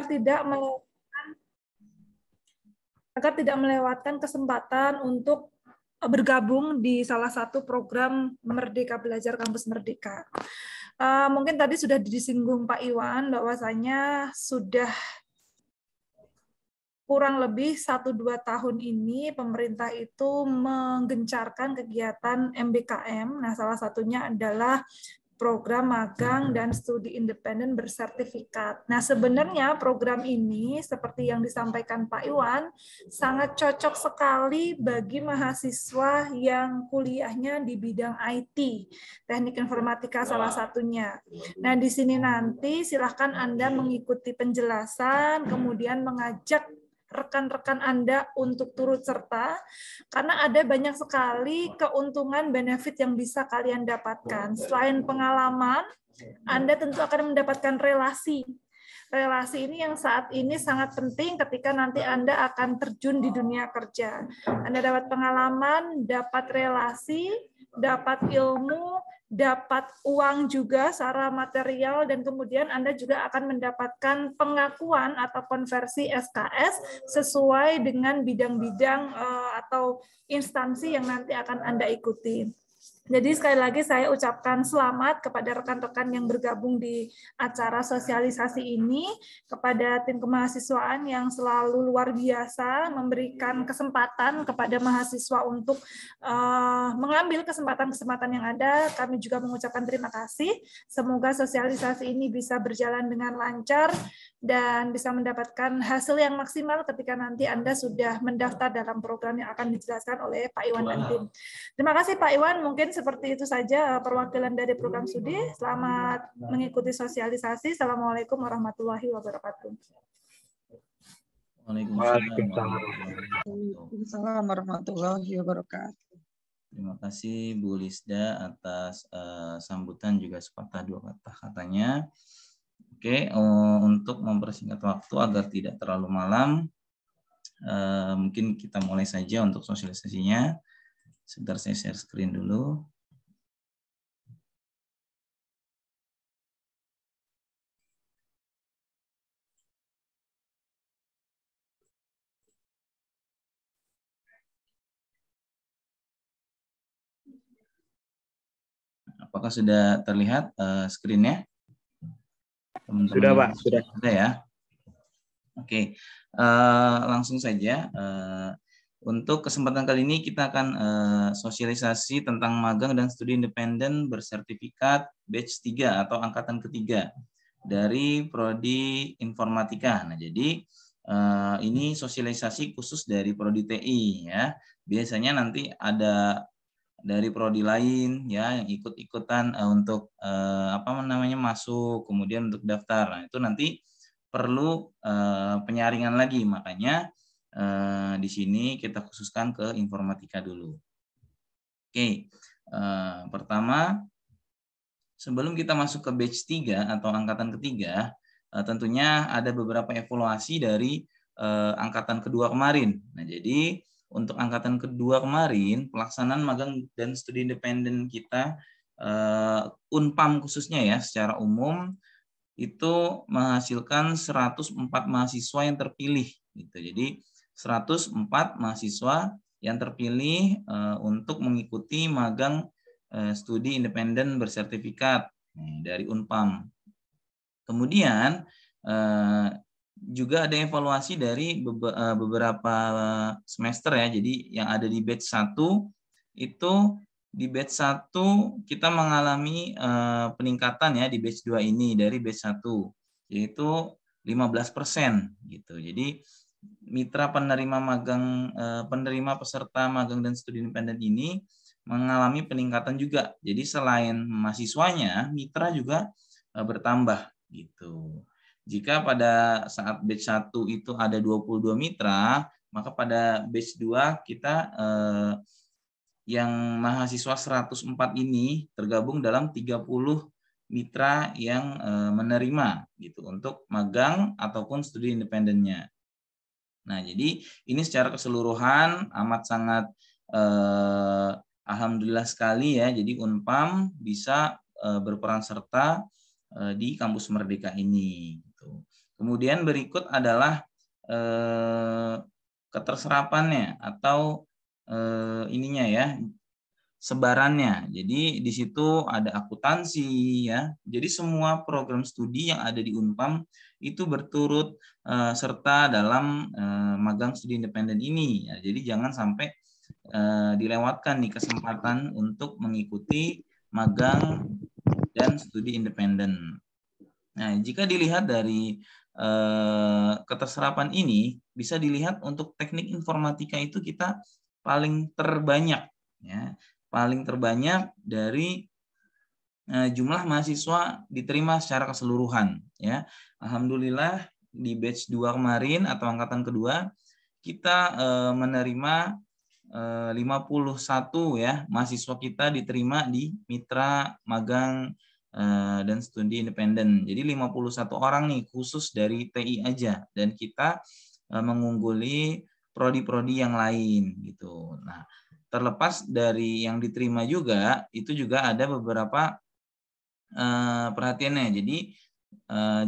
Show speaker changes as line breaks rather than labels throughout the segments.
tidak melewatkan kesempatan untuk bergabung di salah satu program Merdeka Belajar Kampus Merdeka. Mungkin tadi sudah disinggung Pak Iwan bahwasanya sudah kurang lebih 1-2 tahun ini pemerintah itu menggencarkan kegiatan MBKM. Nah, salah satunya adalah program magang dan studi independen bersertifikat. Nah, sebenarnya program ini seperti yang disampaikan Pak Iwan sangat cocok sekali bagi mahasiswa yang kuliahnya di bidang IT, teknik informatika salah satunya. Nah, di sini nanti silahkan Anda mengikuti penjelasan, kemudian mengajak rekan-rekan Anda untuk turut serta, karena ada banyak sekali keuntungan benefit yang bisa kalian dapatkan. Selain pengalaman, Anda tentu akan mendapatkan relasi. Relasi ini yang saat ini sangat penting ketika nanti Anda akan terjun di dunia kerja. Anda dapat pengalaman, dapat relasi, dapat ilmu, dapat uang juga secara material, dan kemudian Anda juga akan mendapatkan pengakuan atau konversi SKS sesuai dengan bidang-bidang atau instansi yang nanti akan Anda ikuti. Jadi sekali lagi saya ucapkan selamat kepada rekan-rekan yang bergabung di acara sosialisasi ini, kepada tim kemahasiswaan yang selalu luar biasa memberikan kesempatan kepada mahasiswa untuk mengambil kesempatan-kesempatan yang ada. Kami juga mengucapkan terima kasih. Semoga sosialisasi ini bisa berjalan dengan lancar dan bisa mendapatkan hasil yang maksimal ketika nanti Anda sudah mendaftar dalam program yang akan dijelaskan oleh Pak Iwan dan tim. Terima kasih Pak Iwan, mungkin seperti itu saja perwakilan dari program studi. Selamat mengikuti sosialisasi. Assalamualaikum warahmatullahi wabarakatuh.
Waalaikumsalam warahmatullahi wabarakatuh.
Terima kasih Bu Lisda atas sambutan juga sepatah dua kata-katanya. Oke, untuk mempersingkat waktu agar tidak terlalu malam, mungkin kita mulai saja untuk sosialisasinya. Sebentar saya share screen dulu. Apakah sudah terlihat screen-nya? Teman-teman
sudah Pak, sudah.
Sudah ya. Oke, langsung saja. Untuk kesempatan kali ini kita akan sosialisasi tentang magang dan studi independen bersertifikat batch 3 atau angkatan ketiga dari Prodi Informatika. Nah, jadi ini sosialisasi khusus dari Prodi TI ya. Biasanya nanti ada dari prodi lain ya yang ikut-ikutan untuk masuk, kemudian untuk daftar. Nah, itu nanti perlu penyaringan lagi, makanya di sini kita khususkan ke informatika dulu. Oke, pertama sebelum kita masuk ke batch 3 atau angkatan ketiga, tentunya ada beberapa evaluasi dari angkatan kedua kemarin. Nah, jadi untuk angkatan kedua kemarin, pelaksanaan magang dan studi independen kita, Unpam khususnya ya, secara umum itu menghasilkan 104 mahasiswa yang terpilih. Gitu. Jadi 104 mahasiswa yang terpilih untuk mengikuti magang studi independen bersertifikat dari Unpam. Kemudian juga ada evaluasi dari beberapa semester ya. Jadi yang ada di batch 1 itu di batch 1 kita mengalami peningkatan ya di batch 2 ini dari batch 1 yaitu 15% gitu. Jadi mitra penerima magang penerima peserta magang dan studi independen ini mengalami peningkatan juga. Jadi selain mahasiswanya, mitra juga bertambah gitu. Jika pada saat batch 1 itu ada 22 mitra, maka pada batch 2 kita yang mahasiswa 104 ini tergabung dalam 30 mitra yang menerima gitu untuk magang ataupun studi independennya. Nah, jadi ini secara keseluruhan amat sangat alhamdulillah sekali ya. Jadi Unpam bisa berperan serta di kampus Merdeka ini. Gitu. Kemudian berikut adalah keterserapannya atau ininya ya, sebarannya. Jadi di situ ada akuntansi ya. Jadi semua program studi yang ada di Unpam itu berturut serta dalam magang studi independen ini. Ya, jadi jangan sampai dilewatkan nih kesempatan untuk mengikuti magang dan studi independen. Nah, jika dilihat dari keterserapan ini, bisa dilihat untuk teknik informatika itu kita paling terbanyak, ya, paling terbanyak dari jumlah mahasiswa diterima secara keseluruhan. Ya, alhamdulillah di batch 2 kemarin atau angkatan kedua kita menerima 51 ya mahasiswa kita diterima di mitra magang dan studi independen. Jadi 51 orang nih khusus dari TI aja, dan kita mengungguli prodi-prodi yang lain gitu. Nah, terlepas dari yang diterima juga, itu juga ada beberapa perhatiannya. Jadi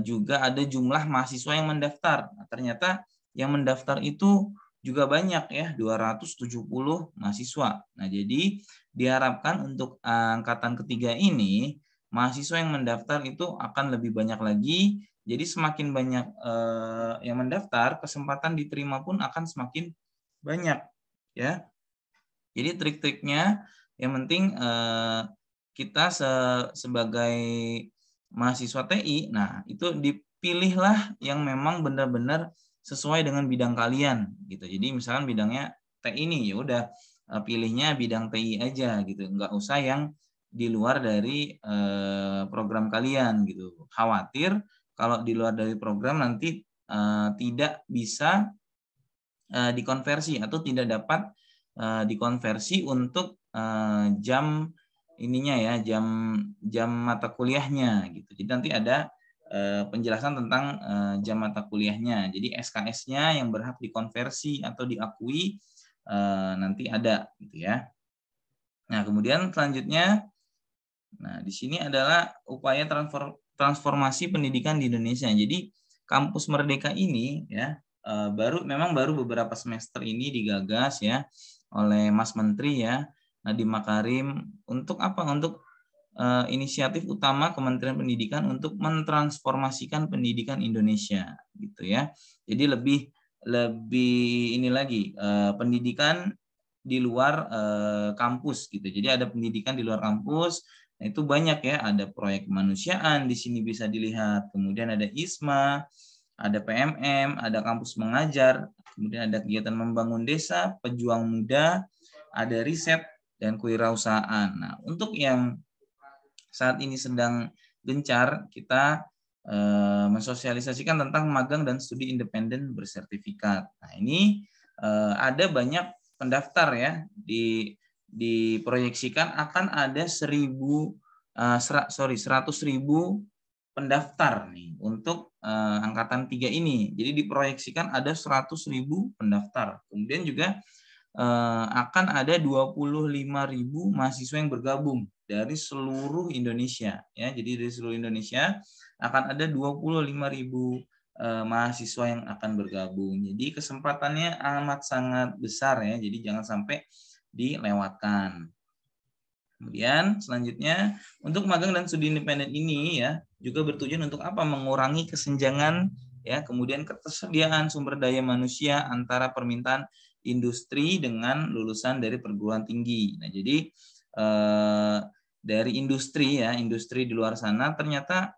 juga ada jumlah mahasiswa yang mendaftar. Nah, ternyata yang mendaftar itu juga banyak ya, 270 mahasiswa. Nah, jadi diharapkan untuk angkatan ketiga ini mahasiswa yang mendaftar itu akan lebih banyak lagi. Jadi semakin banyak yang mendaftar, kesempatan diterima pun akan semakin banyak ya. Jadi trik-triknya yang penting kita sebagai mahasiswa TI, nah itu dipilihlah yang memang benar-benar sesuai dengan bidang kalian gitu. Jadi misalkan bidangnya TI ini, ya udah pilihnya bidang TI aja gitu, nggak usah yang di luar dari program kalian gitu. Khawatir kalau di luar dari program nanti tidak bisa dikonversi atau tidak dapat dikonversi untuk jam ininya ya, jam mata kuliahnya gitu. Jadi nanti ada penjelasan tentang jam mata kuliahnya. Jadi SKS-nya yang berhak dikonversi atau diakui nanti ada gitu ya. Nah, kemudian selanjutnya, nah di sini adalah upaya transformasi pendidikan di Indonesia. Jadi Kampus Merdeka ini ya memang baru beberapa semester ini digagas ya oleh Mas Menteri ya, Nadiem Makarim, untuk apa? Untuk inisiatif utama Kementerian Pendidikan untuk mentransformasikan pendidikan Indonesia gitu ya. Jadi lebih ini lagi pendidikan di luar kampus gitu. Jadi ada pendidikan di luar kampus. Nah, itu banyak ya, ada proyek kemanusiaan di sini bisa dilihat. Kemudian ada ISMA, ada PMM, ada kampus mengajar, kemudian ada kegiatan membangun desa, pejuang muda, ada riset dan kewirausahaan. Nah, untuk yang saat ini sedang gencar, kita mensosialisasikan tentang magang dan studi independen bersertifikat. Nah, ini ada banyak pendaftar ya, diproyeksikan akan ada 100.000 pendaftar nih untuk angkatan 3 ini. Jadi diproyeksikan ada 100.000 pendaftar. Kemudian juga akan ada 25.000 mahasiswa yang bergabung dari seluruh Indonesia ya. Jadi dari seluruh Indonesia akan ada 25.000 mahasiswa yang akan bergabung. Jadi kesempatannya amat sangat besar ya. Jadi jangan sampai dilewatkan. Kemudian selanjutnya untuk magang dan studi independen ini ya juga bertujuan untuk apa? Mengurangi kesenjangan ya, kemudian ketersediaan sumber daya manusia antara permintaan industri dengan lulusan dari perguruan tinggi. Nah, jadi dari industri ya, industri di luar sana ternyata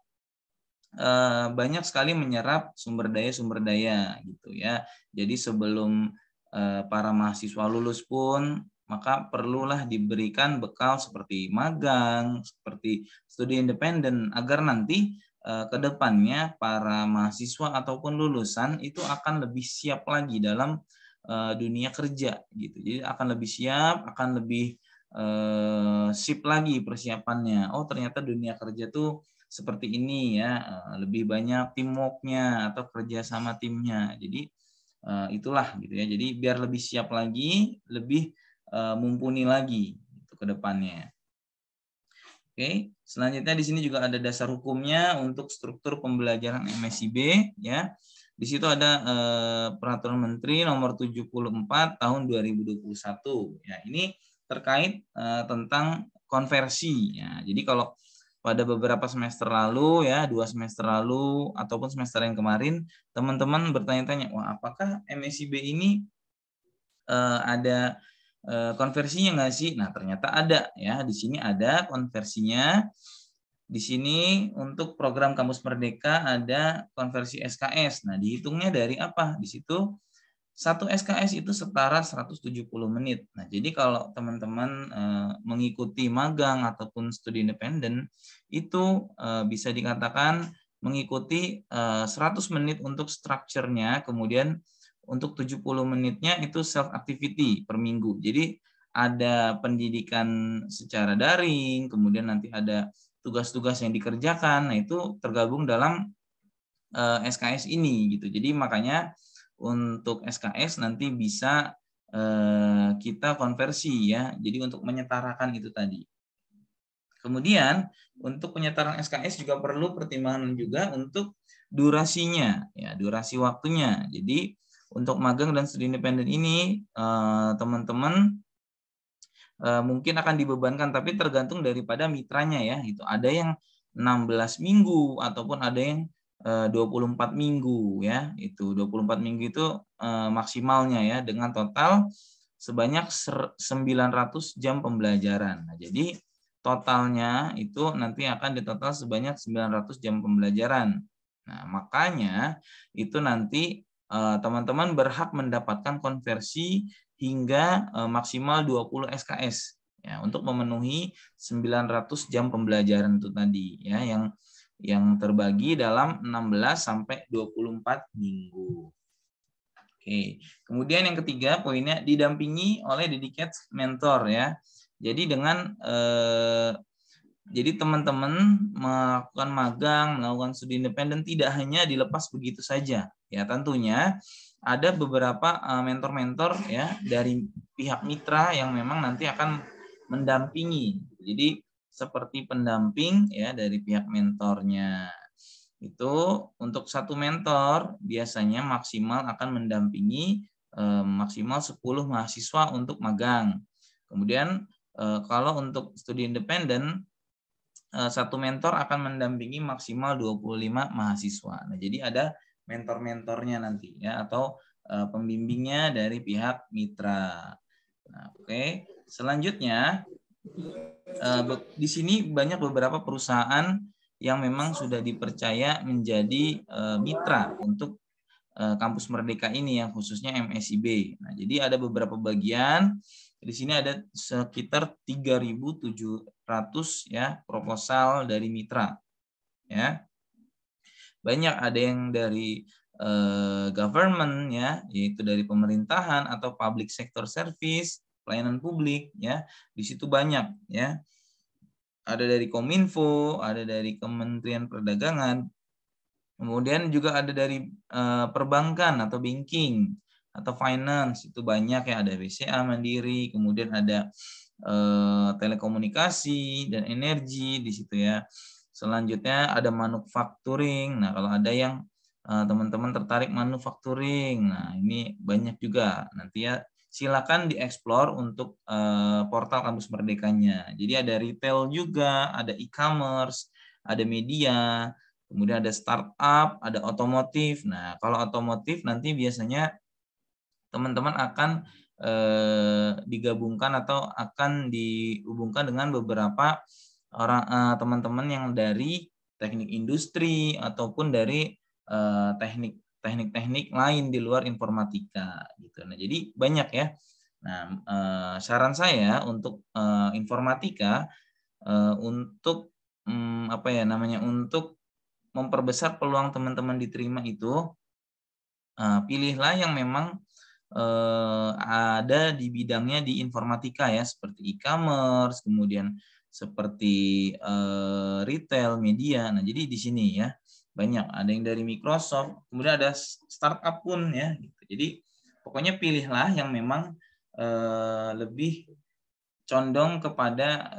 banyak sekali menyerap sumber daya gitu ya. Jadi sebelum para mahasiswa lulus pun maka perlulah diberikan bekal seperti magang, seperti studi independen agar nanti ke depannya para mahasiswa ataupun lulusan itu akan lebih siap lagi dalam dunia kerja gitu. Jadi akan lebih siap, akan lebih sip lagi persiapannya. Oh, ternyata dunia kerja tuh seperti ini ya, lebih banyak teamwork-nya atau kerja sama timnya. Jadi itulah gitu ya. Jadi biar lebih siap lagi, lebih mumpuni lagi gitu ke depannya. Oke, Oke, selanjutnya di sini juga ada dasar hukumnya untuk struktur pembelajaran MSIB ya. Di situ ada Peraturan Menteri Nomor 74 Tahun 2021. Ya, ini terkait tentang konversi ya. Jadi kalau pada beberapa semester lalu ya, 2 semester lalu ataupun semester yang kemarin, teman-teman bertanya-tanya, wah apakah MSIB ini ada konversinya nggak sih? Nah, ternyata ada ya. Di sini ada konversinya. Di sini untuk program Kampus Merdeka ada konversi SKS. Nah, dihitungnya dari apa? Di situ 1 SKS itu setara 170 menit. Nah, jadi kalau teman-teman mengikuti magang ataupun studi independen, itu bisa dikatakan mengikuti 100 menit untuk strukturnya, kemudian untuk 70 menitnya itu self activity per minggu. Jadi ada pendidikan secara daring, kemudian nanti ada tugas-tugas yang dikerjakan. Nah, itu tergabung dalam SKS ini gitu. Jadi makanya untuk SKS nanti bisa kita konversi ya. Jadi untuk menyetarakan itu tadi. Kemudian untuk penyetaraan SKS juga perlu pertimbangan juga untuk durasinya ya, durasi waktunya. Jadi untuk magang dan studi independen ini teman-teman mungkin akan dibebankan, tapi tergantung daripada mitranya ya. Itu ada yang 16 minggu ataupun ada yang 24 minggu ya. Itu 24 minggu itu maksimalnya ya, dengan total sebanyak 900 jam pembelajaran. Nah, jadi totalnya itu nanti akan ditotal sebanyak 900 jam pembelajaran. Nah, makanya itu nanti teman-teman berhak mendapatkan konversi hingga maksimal 20 SKS ya, untuk memenuhi 900 jam pembelajaran itu tadi ya, yang terbagi dalam 16 sampai 24 minggu. Oke. Kemudian yang ketiga poinnya didampingi oleh dedicated mentor ya. Jadi dengan jadi teman-teman melakukan magang, melakukan studi independen tidak hanya dilepas begitu saja. Ya, tentunya ada beberapa mentor-mentor ya dari pihak mitra yang memang nanti akan mendampingi. Jadi seperti pendamping ya dari pihak mentornya. Itu untuk satu mentor biasanya maksimal akan mendampingi maksimal 10 mahasiswa untuk magang. Kemudian kalau untuk studi independen satu mentor akan mendampingi maksimal 25 mahasiswa. Nah, jadi ada mentor-mentornya nanti ya, atau pembimbingnya dari pihak mitra. Nah, oke. Selanjutnya di sini banyak beberapa perusahaan yang memang sudah dipercaya menjadi mitra untuk Kampus Merdeka ini yang khususnya MSIB. Nah, jadi ada beberapa bagian. Di sini ada sekitar 3.700 ya proposal dari mitra. Ya. Banyak ada yang dari government ya, yaitu dari pemerintahan atau public sector service, pelayanan publik ya. Di situ banyak ya. Ada dari Kominfo, ada dari Kementerian Perdagangan. Kemudian juga ada dari perbankan atau banking atau finance, itu banyak ya, ada BCA Mandiri, kemudian ada telekomunikasi dan energi di situ ya. Selanjutnya ada manufacturing. Nah, kalau ada yang teman-teman tertarik manufacturing, nah ini banyak juga. Nanti ya silakan dieksplor untuk portal Kampus Merdekanya. Jadi ada retail juga, ada e-commerce, ada media, kemudian ada startup, ada otomotif. Nah, kalau otomotif nanti biasanya teman-teman akan digabungkan atau akan dihubungkan dengan beberapa orang teman-teman yang dari teknik industri ataupun dari teknik-teknik lain di luar informatika gitu. Nah, jadi banyak ya. Nah, saran saya untuk informatika untuk apa ya namanya, untuk memperbesar peluang teman-teman diterima itu, pilihlah yang memang ada di bidangnya di informatika ya, seperti e-commerce, kemudian seperti retail, media. Nah, jadi di sini ya banyak, ada yang dari Microsoft, kemudian ada startup pun ya. Gitu. Jadi pokoknya pilihlah yang memang lebih condong kepada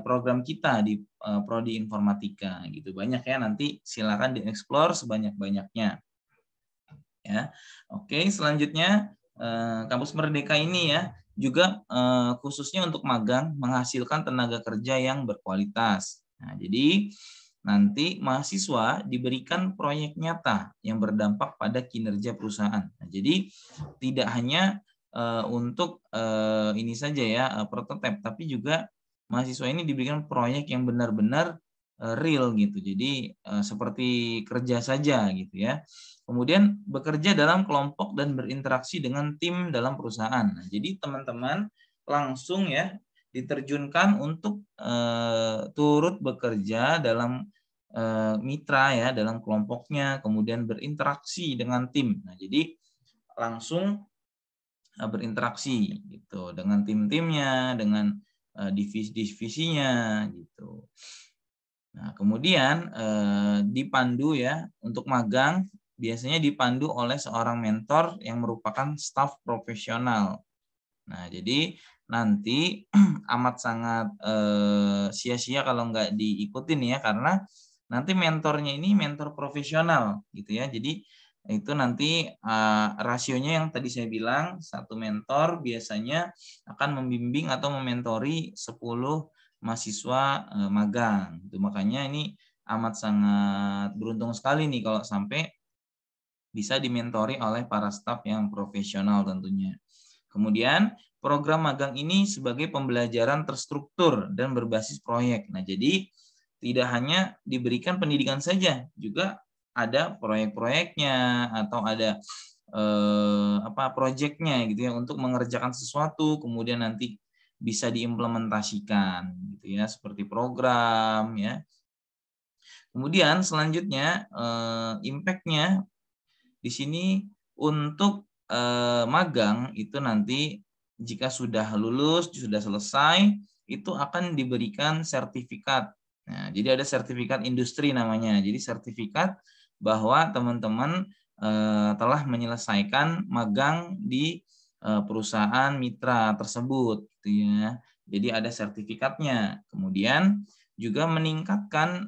program kita di Prodi Informatika gitu. Banyak ya, nanti silakan dieksplor sebanyak-banyaknya. Ya. Oke, selanjutnya Kampus Merdeka ini ya juga khususnya untuk magang menghasilkan tenaga kerja yang berkualitas. Nah, jadi nanti mahasiswa diberikan proyek nyata yang berdampak pada kinerja perusahaan. Nah, jadi tidak hanya untuk ini saja ya prototipe, tapi juga mahasiswa ini diberikan proyek yang benar-benar real gitu. Jadi seperti kerja saja gitu ya. Kemudian bekerja dalam kelompok dan berinteraksi dengan tim dalam perusahaan. Nah, jadi teman-teman langsung ya diterjunkan untuk turut bekerja dalam mitra ya, dalam kelompoknya, kemudian berinteraksi dengan tim. Nah, jadi langsung berinteraksi gitu dengan tim-timnya, dengan divisi-divisinya gitu. Nah, kemudian dipandu ya untuk magang biasanya dipandu oleh seorang mentor yang merupakan staf profesional. Nah, jadi nanti amat sangat sia-sia kalau nggak diikutin ya, karena nanti mentornya ini mentor profesional gitu ya. Jadi itu nanti rasionya yang tadi saya bilang, satu mentor biasanya akan membimbing atau mementori 10 mahasiswa magang. Itu makanya ini amat sangat beruntung sekali nih kalau sampai bisa dimentori oleh para staf yang profesional tentunya. Kemudian program magang ini sebagai pembelajaran terstruktur dan berbasis proyek. Nah, jadi tidak hanya diberikan pendidikan saja, juga ada proyek-proyeknya atau ada proyeknya gitu ya untuk mengerjakan sesuatu, kemudian nanti bisa diimplementasikan gitu ya, seperti program ya. Kemudian selanjutnya impact-nya di sini untuk magang itu nanti jika sudah lulus, sudah selesai, itu akan diberikan sertifikat. Nah, jadi ada sertifikat industri namanya. Jadi sertifikat bahwa teman-teman telah menyelesaikan magang di perusahaan mitra tersebut, gitu ya. Jadi ada sertifikatnya. Kemudian juga meningkatkan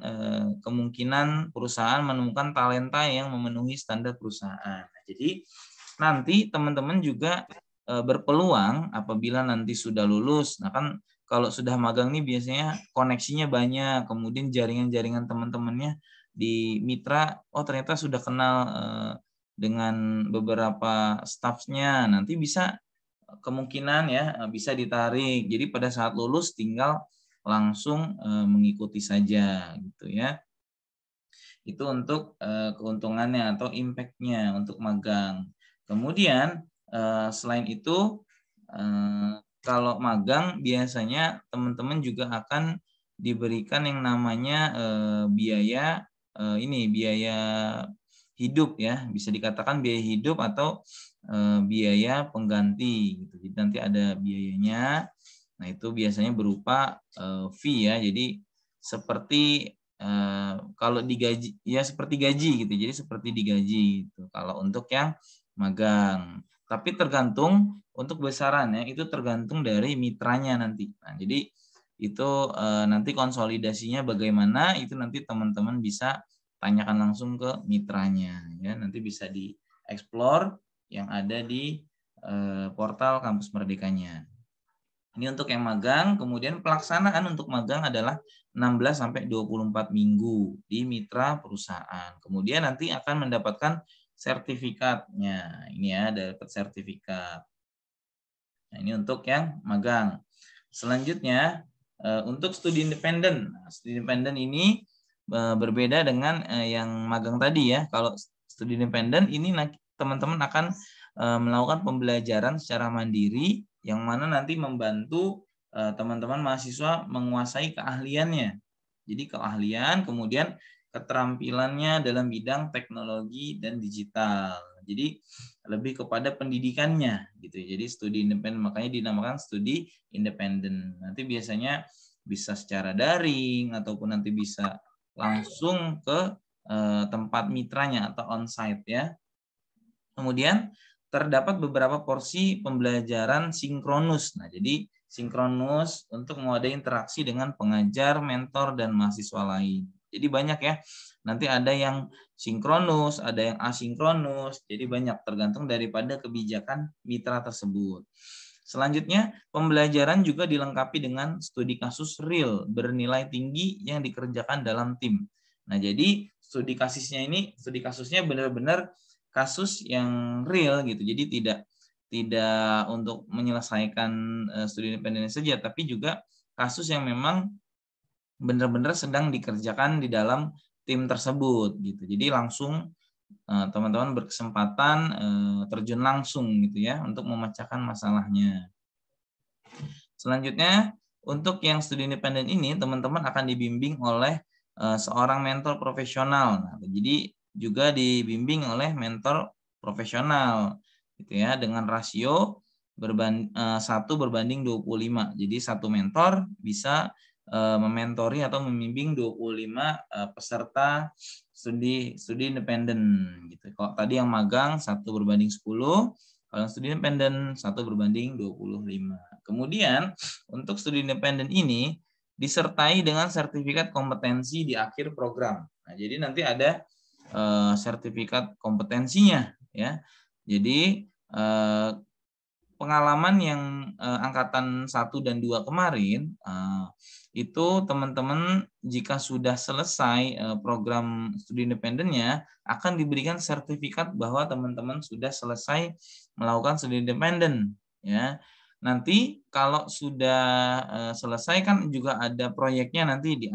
kemungkinan perusahaan menemukan talenta yang memenuhi standar perusahaan. Jadi nanti teman-teman juga berpeluang apabila nanti sudah lulus. Nah kan kalau sudah magang nih biasanya koneksinya banyak, kemudian jaringan-jaringan teman-temannya di mitra, oh ternyata sudah kenal dengan beberapa staffnya, nanti bisa kemungkinan ya bisa ditarik. Jadi pada saat lulus tinggal langsung mengikuti saja gitu ya. Itu untuk keuntungannya atau impact-nya untuk magang. Kemudian selain itu kalau magang biasanya teman-teman juga akan diberikan yang namanya biaya biaya hidup ya, bisa dikatakan biaya hidup atau biaya pengganti gitu. Jadi nanti ada biayanya. Nah, itu biasanya berupa fee ya. Jadi seperti kalau digaji ya seperti gaji gitu. Jadi seperti digaji gitu. Kalau untuk yang magang. Tapi tergantung untuk besarannya itu tergantung dari mitranya nanti. Nah, jadi itu nanti konsolidasinya bagaimana itu nanti teman-teman bisa tanyakan langsung ke mitranya ya. Nanti bisa dieksplor yang ada di portal Kampus Merdekanya. Ini untuk yang magang, kemudian pelaksanaan untuk magang adalah 16 sampai 24 minggu di mitra perusahaan. Kemudian nanti akan mendapatkan sertifikatnya. Ini ya, dapat sertifikat. Nah, ini untuk yang magang. Selanjutnya untuk studi independen. Nah, studi independen ini berbeda dengan yang magang tadi ya. Kalau studi independen ini teman-teman akan melakukan pembelajaran secara mandiri yang mana nanti membantu teman-teman mahasiswa menguasai keahliannya. Jadi keahlian, kemudian keterampilannya dalam bidang teknologi dan digital. Jadi lebih kepada pendidikannya gitu. Jadi studi independen, makanya dinamakan studi independen. Nanti biasanya bisa secara daring ataupun nanti bisa langsung ke tempat mitranya atau on-site ya. Kemudian terdapat beberapa porsi pembelajaran sinkronus. Nah, jadi sinkronus untuk mewadai interaksi dengan pengajar, mentor, dan mahasiswa lain. Jadi banyak ya, nanti ada yang sinkronus, ada yang asinkronus, jadi banyak tergantung daripada kebijakan mitra tersebut. Selanjutnya, pembelajaran juga dilengkapi dengan studi kasus real bernilai tinggi yang dikerjakan dalam tim. Nah, jadi studi kasusnya benar-benar kasus yang real gitu. Jadi tidak untuk menyelesaikan studi independen saja, tapi juga kasus yang memang benar-benar sedang dikerjakan di dalam tim tersebut gitu. Jadi langsung teman-teman berkesempatan terjun langsung gitu ya untuk memecahkan masalahnya. Selanjutnya, untuk yang studi independen ini teman-teman akan dibimbing oleh seorang mentor profesional. Nah, jadi juga dibimbing oleh mentor profesional gitu ya, dengan rasio 1 berbanding 25. Jadi satu mentor bisa mementori atau membimbing 25 peserta studi independen gitu. Kalau tadi yang magang 1 berbanding 10, kalau studi independen 1 berbanding 25. Kemudian untuk studi independen ini disertai dengan sertifikat kompetensi di akhir program. Nah, jadi nanti ada sertifikat kompetensinya ya. Jadi pengalaman yang angkatan 1 dan 2 kemarin itu teman-teman jika sudah selesai program studi independennya akan diberikan sertifikat bahwa teman-teman sudah selesai melakukan studi independen ya. Nanti kalau sudah selesai kan juga ada proyeknya nanti di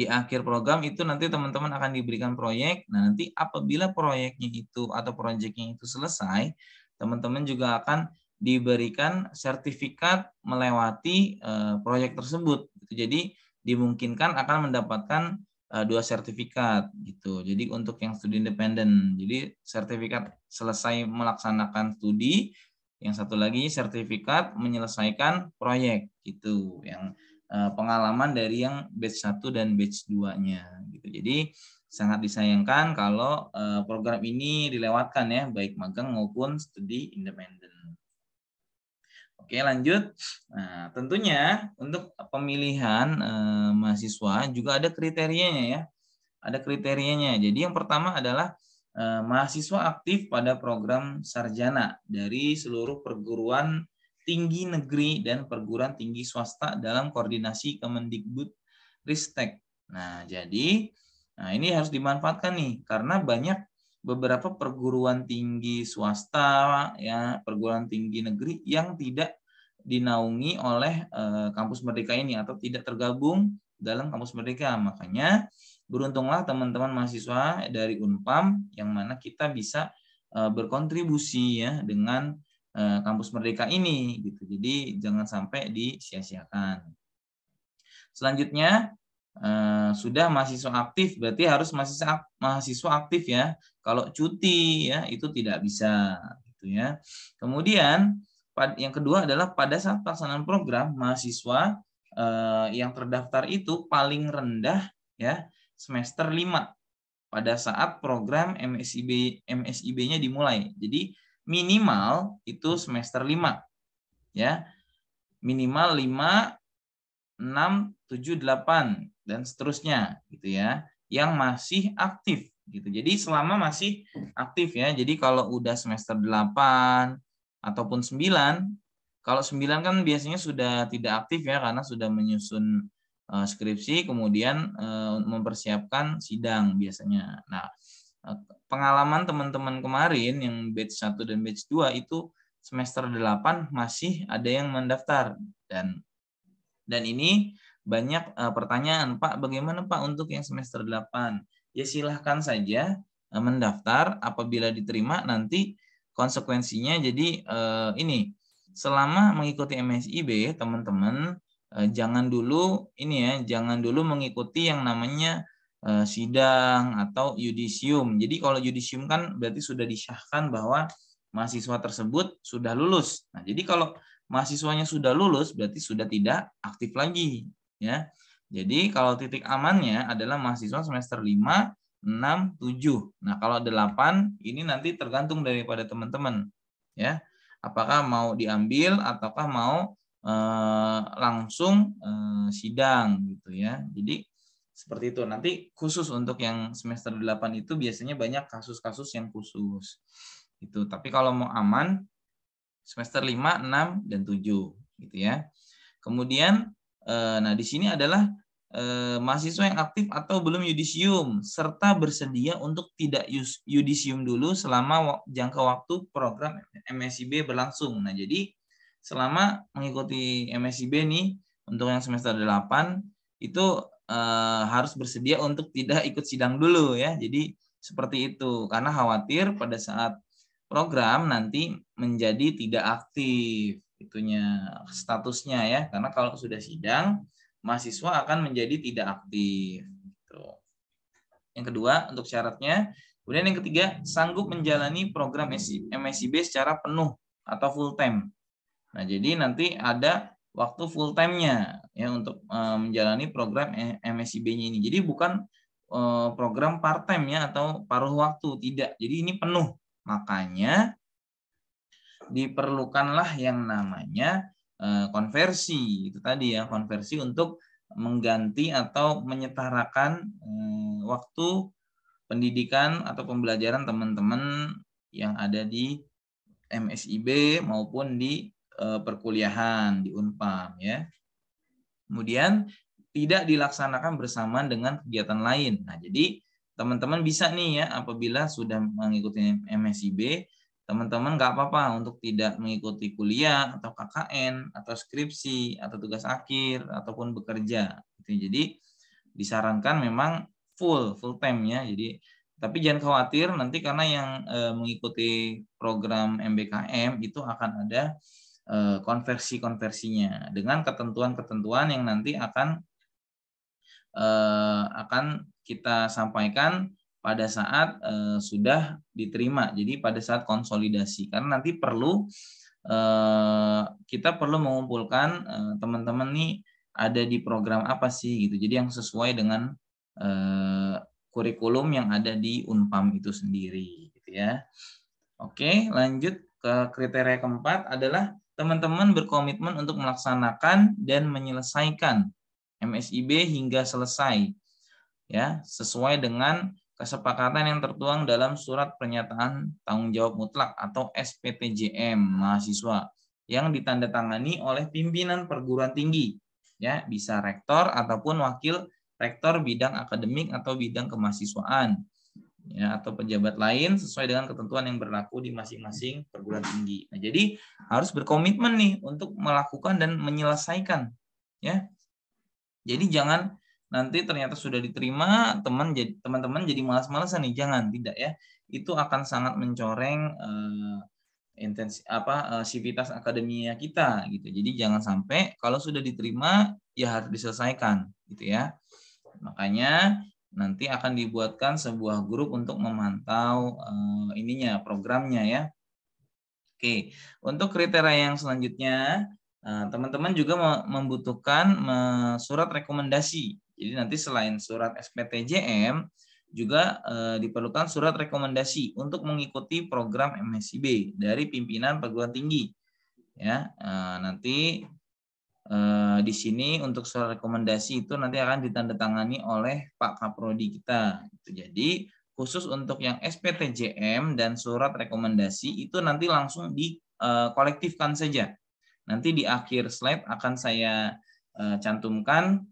akhir program itu nanti teman-teman akan diberikan proyek. Nah, nanti apabila proyeknya itu atau proyeknya itu selesai, teman-teman juga akan diberikan sertifikat melewati proyek tersebut. Jadi dimungkinkan akan mendapatkan 2 sertifikat gitu. Jadi untuk yang studi independen, jadi sertifikat selesai melaksanakan studi, yang satu lagi sertifikat menyelesaikan proyek gitu. Yang pengalaman dari yang batch 1 dan batch 2-nya gitu. Jadi sangat disayangkan kalau program ini dilewatkan ya, baik magang maupun studi independen. Oke, lanjut. Nah, tentunya untuk pemilihan mahasiswa juga ada kriterianya ya. Ada kriterianya. Jadi yang pertama adalah mahasiswa aktif pada program sarjana dari seluruh perguruan tinggi negeri dan perguruan tinggi swasta dalam koordinasi Kemendikbud Ristek. Nah, jadi ini harus dimanfaatkan nih karena banyak beberapa perguruan tinggi swasta ya, perguruan tinggi negeri yang tidak dinaungi oleh Kampus Merdeka ini atau tidak tergabung dalam Kampus Merdeka. Makanya beruntunglah teman-teman mahasiswa dari Unpam yang mana kita bisa berkontribusi ya dengan Kampus Merdeka ini gitu. Jadi jangan sampai disia-siakan. Selanjutnya sudah mahasiswa aktif berarti harus mahasiswa aktif ya. Kalau cuti ya itu tidak bisa gitu ya. Kemudian yang kedua adalah pada saat pelaksanaan program mahasiswa yang terdaftar itu paling rendah ya semester 5 pada saat program MSIB-nya dimulai. Jadi minimal itu semester 5 ya. Minimal 5, 6, 7, 8 dan seterusnya gitu ya. Yang masih aktif gitu. Jadi selama masih aktif ya. Jadi kalau udah semester 8 ataupun 9, kalau 9 kan biasanya sudah tidak aktif ya karena sudah menyusun skripsi kemudian mempersiapkan sidang biasanya. Nah, pengalaman teman-teman kemarin yang batch 1 dan batch 2 itu semester 8 masih ada yang mendaftar dan ini banyak pertanyaan, Pak, bagaimana Pak untuk yang semester 8? Ya silahkan saja mendaftar, apabila diterima nanti konsekuensinya jadi ini selama mengikuti MSIB teman-teman jangan dulu mengikuti yang namanya sidang atau yudisium. Jadi kalau yudisium kan berarti sudah disahkan bahwa mahasiswa tersebut sudah lulus. Nah, jadi kalau mahasiswanya sudah lulus berarti sudah tidak aktif lagi ya. Jadi kalau titik amannya adalah mahasiswa semester 5, 6, 7. Nah, kalau 8 ini nanti tergantung daripada teman-teman ya. apakah mau diambil ataukah mau langsung sidang gitu ya. Jadi seperti itu. Nanti khusus untuk yang semester 8 itu biasanya banyak kasus-kasus yang khusus. Itu. Tapi kalau mau aman semester 5, 6 dan 7 gitu ya. Kemudian nah di sini adalah mahasiswa yang aktif atau belum yudisium serta bersedia untuk tidak yudisium dulu selama jangka waktu program MSIB berlangsung. Nah, jadi selama mengikuti MSIB nih untuk yang semester 8 itu harus bersedia untuk tidak ikut sidang dulu ya. Jadi seperti itu karena khawatir pada saat program nanti menjadi tidak aktif itunya statusnya ya, karena kalau sudah sidang mahasiswa akan menjadi tidak aktif gitu. Yang kedua untuk syaratnya. Kemudian yang ketiga, sanggup menjalani program MSIB secara penuh atau full time. Nah, jadi nanti ada waktu full time-nya ya untuk menjalani program MSIB-nya ini. Jadi bukan program part time ya atau paruh waktu, tidak. Jadi ini penuh. Makanya diperlukanlah yang namanya konversi. Itu tadi ya, konversi untuk mengganti atau menyetarakan waktu pendidikan atau pembelajaran teman-teman yang ada di MSIB maupun di perkuliahan di Unpam ya. Kemudian tidak dilaksanakan bersamaan dengan kegiatan lain. Nah, jadi teman-teman bisa nih ya apabila sudah mengikuti MSIB, teman-teman nggak apa-apa untuk tidak mengikuti kuliah atau KKN atau skripsi atau tugas akhir ataupun bekerja. Jadi disarankan memang full time ya. Jadi tapi jangan khawatir nanti karena yang mengikuti program MBKM itu akan ada konversinya dengan ketentuan-ketentuan yang nanti akan kita sampaikan pada saat sudah diterima. Jadi pada saat konsolidasi, karena nanti kita perlu mengumpulkan teman-teman nih ada di program apa sih gitu. Jadi yang sesuai dengan kurikulum yang ada di Unpam itu sendiri gitu ya. Oke, lanjut ke kriteria keempat adalah teman-teman berkomitmen untuk melaksanakan dan menyelesaikan MSIB hingga selesai ya, sesuai dengan kesepakatan yang tertuang dalam surat pernyataan tanggung jawab mutlak atau SPTJM mahasiswa yang ditandatangani oleh pimpinan perguruan tinggi ya, bisa rektor ataupun wakil rektor bidang akademik atau bidang kemahasiswaan ya, atau pejabat lain sesuai dengan ketentuan yang berlaku di masing-masing perguruan tinggi. Nah, jadi harus berkomitmen nih untuk melakukan dan menyelesaikan ya. Jadi jangan nanti ternyata sudah diterima teman-teman jadi malas-malasan nih, jangan, tidak ya. Itu akan sangat mencoreng sivitas akademia kita gitu. Jadi jangan sampai kalau sudah diterima ya harus diselesaikan gitu ya. Makanya nanti akan dibuatkan sebuah grup untuk memantau programnya ya. Oke, untuk kriteria yang selanjutnya teman-teman juga membutuhkan surat rekomendasi. Jadi nanti selain surat SPTJM juga diperlukan surat rekomendasi untuk mengikuti program MSIB dari pimpinan perguruan tinggi. Ya, nanti di sini untuk surat rekomendasi itu nanti akan ditandatangani oleh Pak Kaprodi kita. Jadi khusus untuk yang SPTJM dan surat rekomendasi itu nanti langsung dikolektifkan saja. Nanti di akhir slide akan saya cantumkan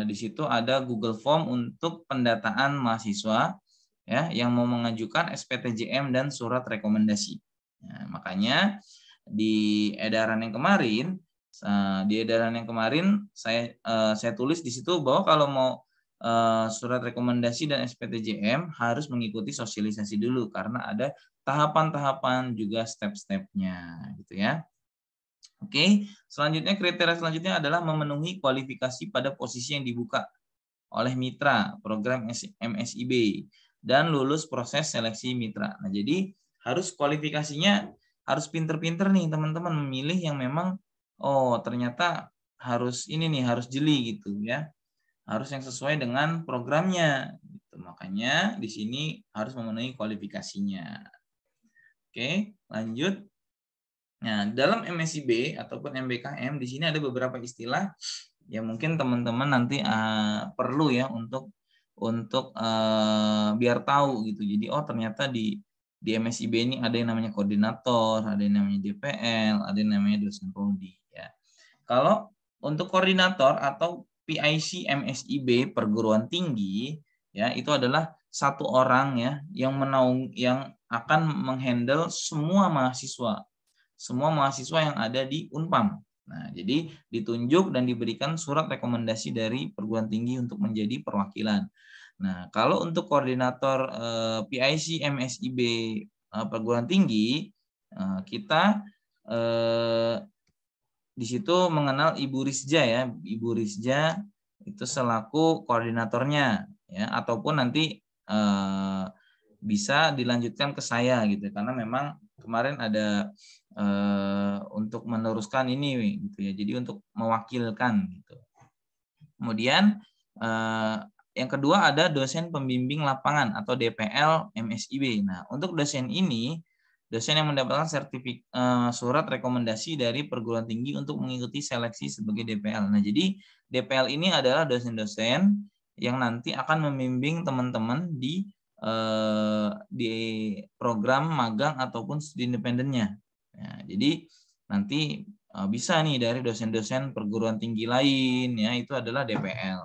di situ ada Google Form untuk pendataan mahasiswa ya yang mau mengajukan SPTJM dan surat rekomendasi. Nah, makanya di edaran yang kemarin saya tulis di situ bahwa kalau mau surat rekomendasi dan SPTJM harus mengikuti sosialisasi dulu karena ada tahapan-tahapan juga step-stepnya gitu ya. Oke, selanjutnya kriteria selanjutnya adalah memenuhi kualifikasi pada posisi yang dibuka oleh mitra program MSIB dan lulus proses seleksi mitra. Nah, jadi harus kualifikasinya harus pinter-pinter nih teman-teman memilih yang memang ternyata harus ini nih, harus jeli gitu ya. Harus yang sesuai dengan programnya gitu. Makanya di sini harus memenuhi kualifikasinya. Oke, lanjut. Nah, dalam MSIB ataupun MBKM di sini ada beberapa istilah yang mungkin teman-teman nanti perlu ya untuk biar tahu gitu. Jadi ternyata di MSIB ini ada yang namanya koordinator, ada yang namanya DPL, ada yang namanya dosen prodi ya. Kalau untuk koordinator atau PIC MSIB perguruan tinggi ya, itu adalah satu orang ya yang akan menghandle semua mahasiswa yang ada di Unpam. Nah, jadi ditunjuk dan diberikan surat rekomendasi dari perguruan tinggi untuk menjadi perwakilan. Nah, kalau untuk koordinator PIC MSIB perguruan tinggi, kita di situ mengenal Ibu Rizja ya. Ibu Rizja itu selaku koordinatornya ya, ataupun nanti bisa dilanjutkan ke saya gitu, karena memang kemarin ada untuk meneruskan ini gitu ya, jadi untuk mewakilkan gitu. Kemudian yang kedua ada dosen pembimbing lapangan atau DPL MSIB. Nah, untuk dosen ini, dosen yang mendapatkan surat rekomendasi dari perguruan tinggi untuk mengikuti seleksi sebagai DPL. Nah, jadi DPL ini adalah dosen-dosen yang nanti akan membimbing teman-teman di program magang ataupun studi independennya. Ya, jadi nanti bisa nih dari dosen-dosen perguruan tinggi lain ya, itu adalah DPL.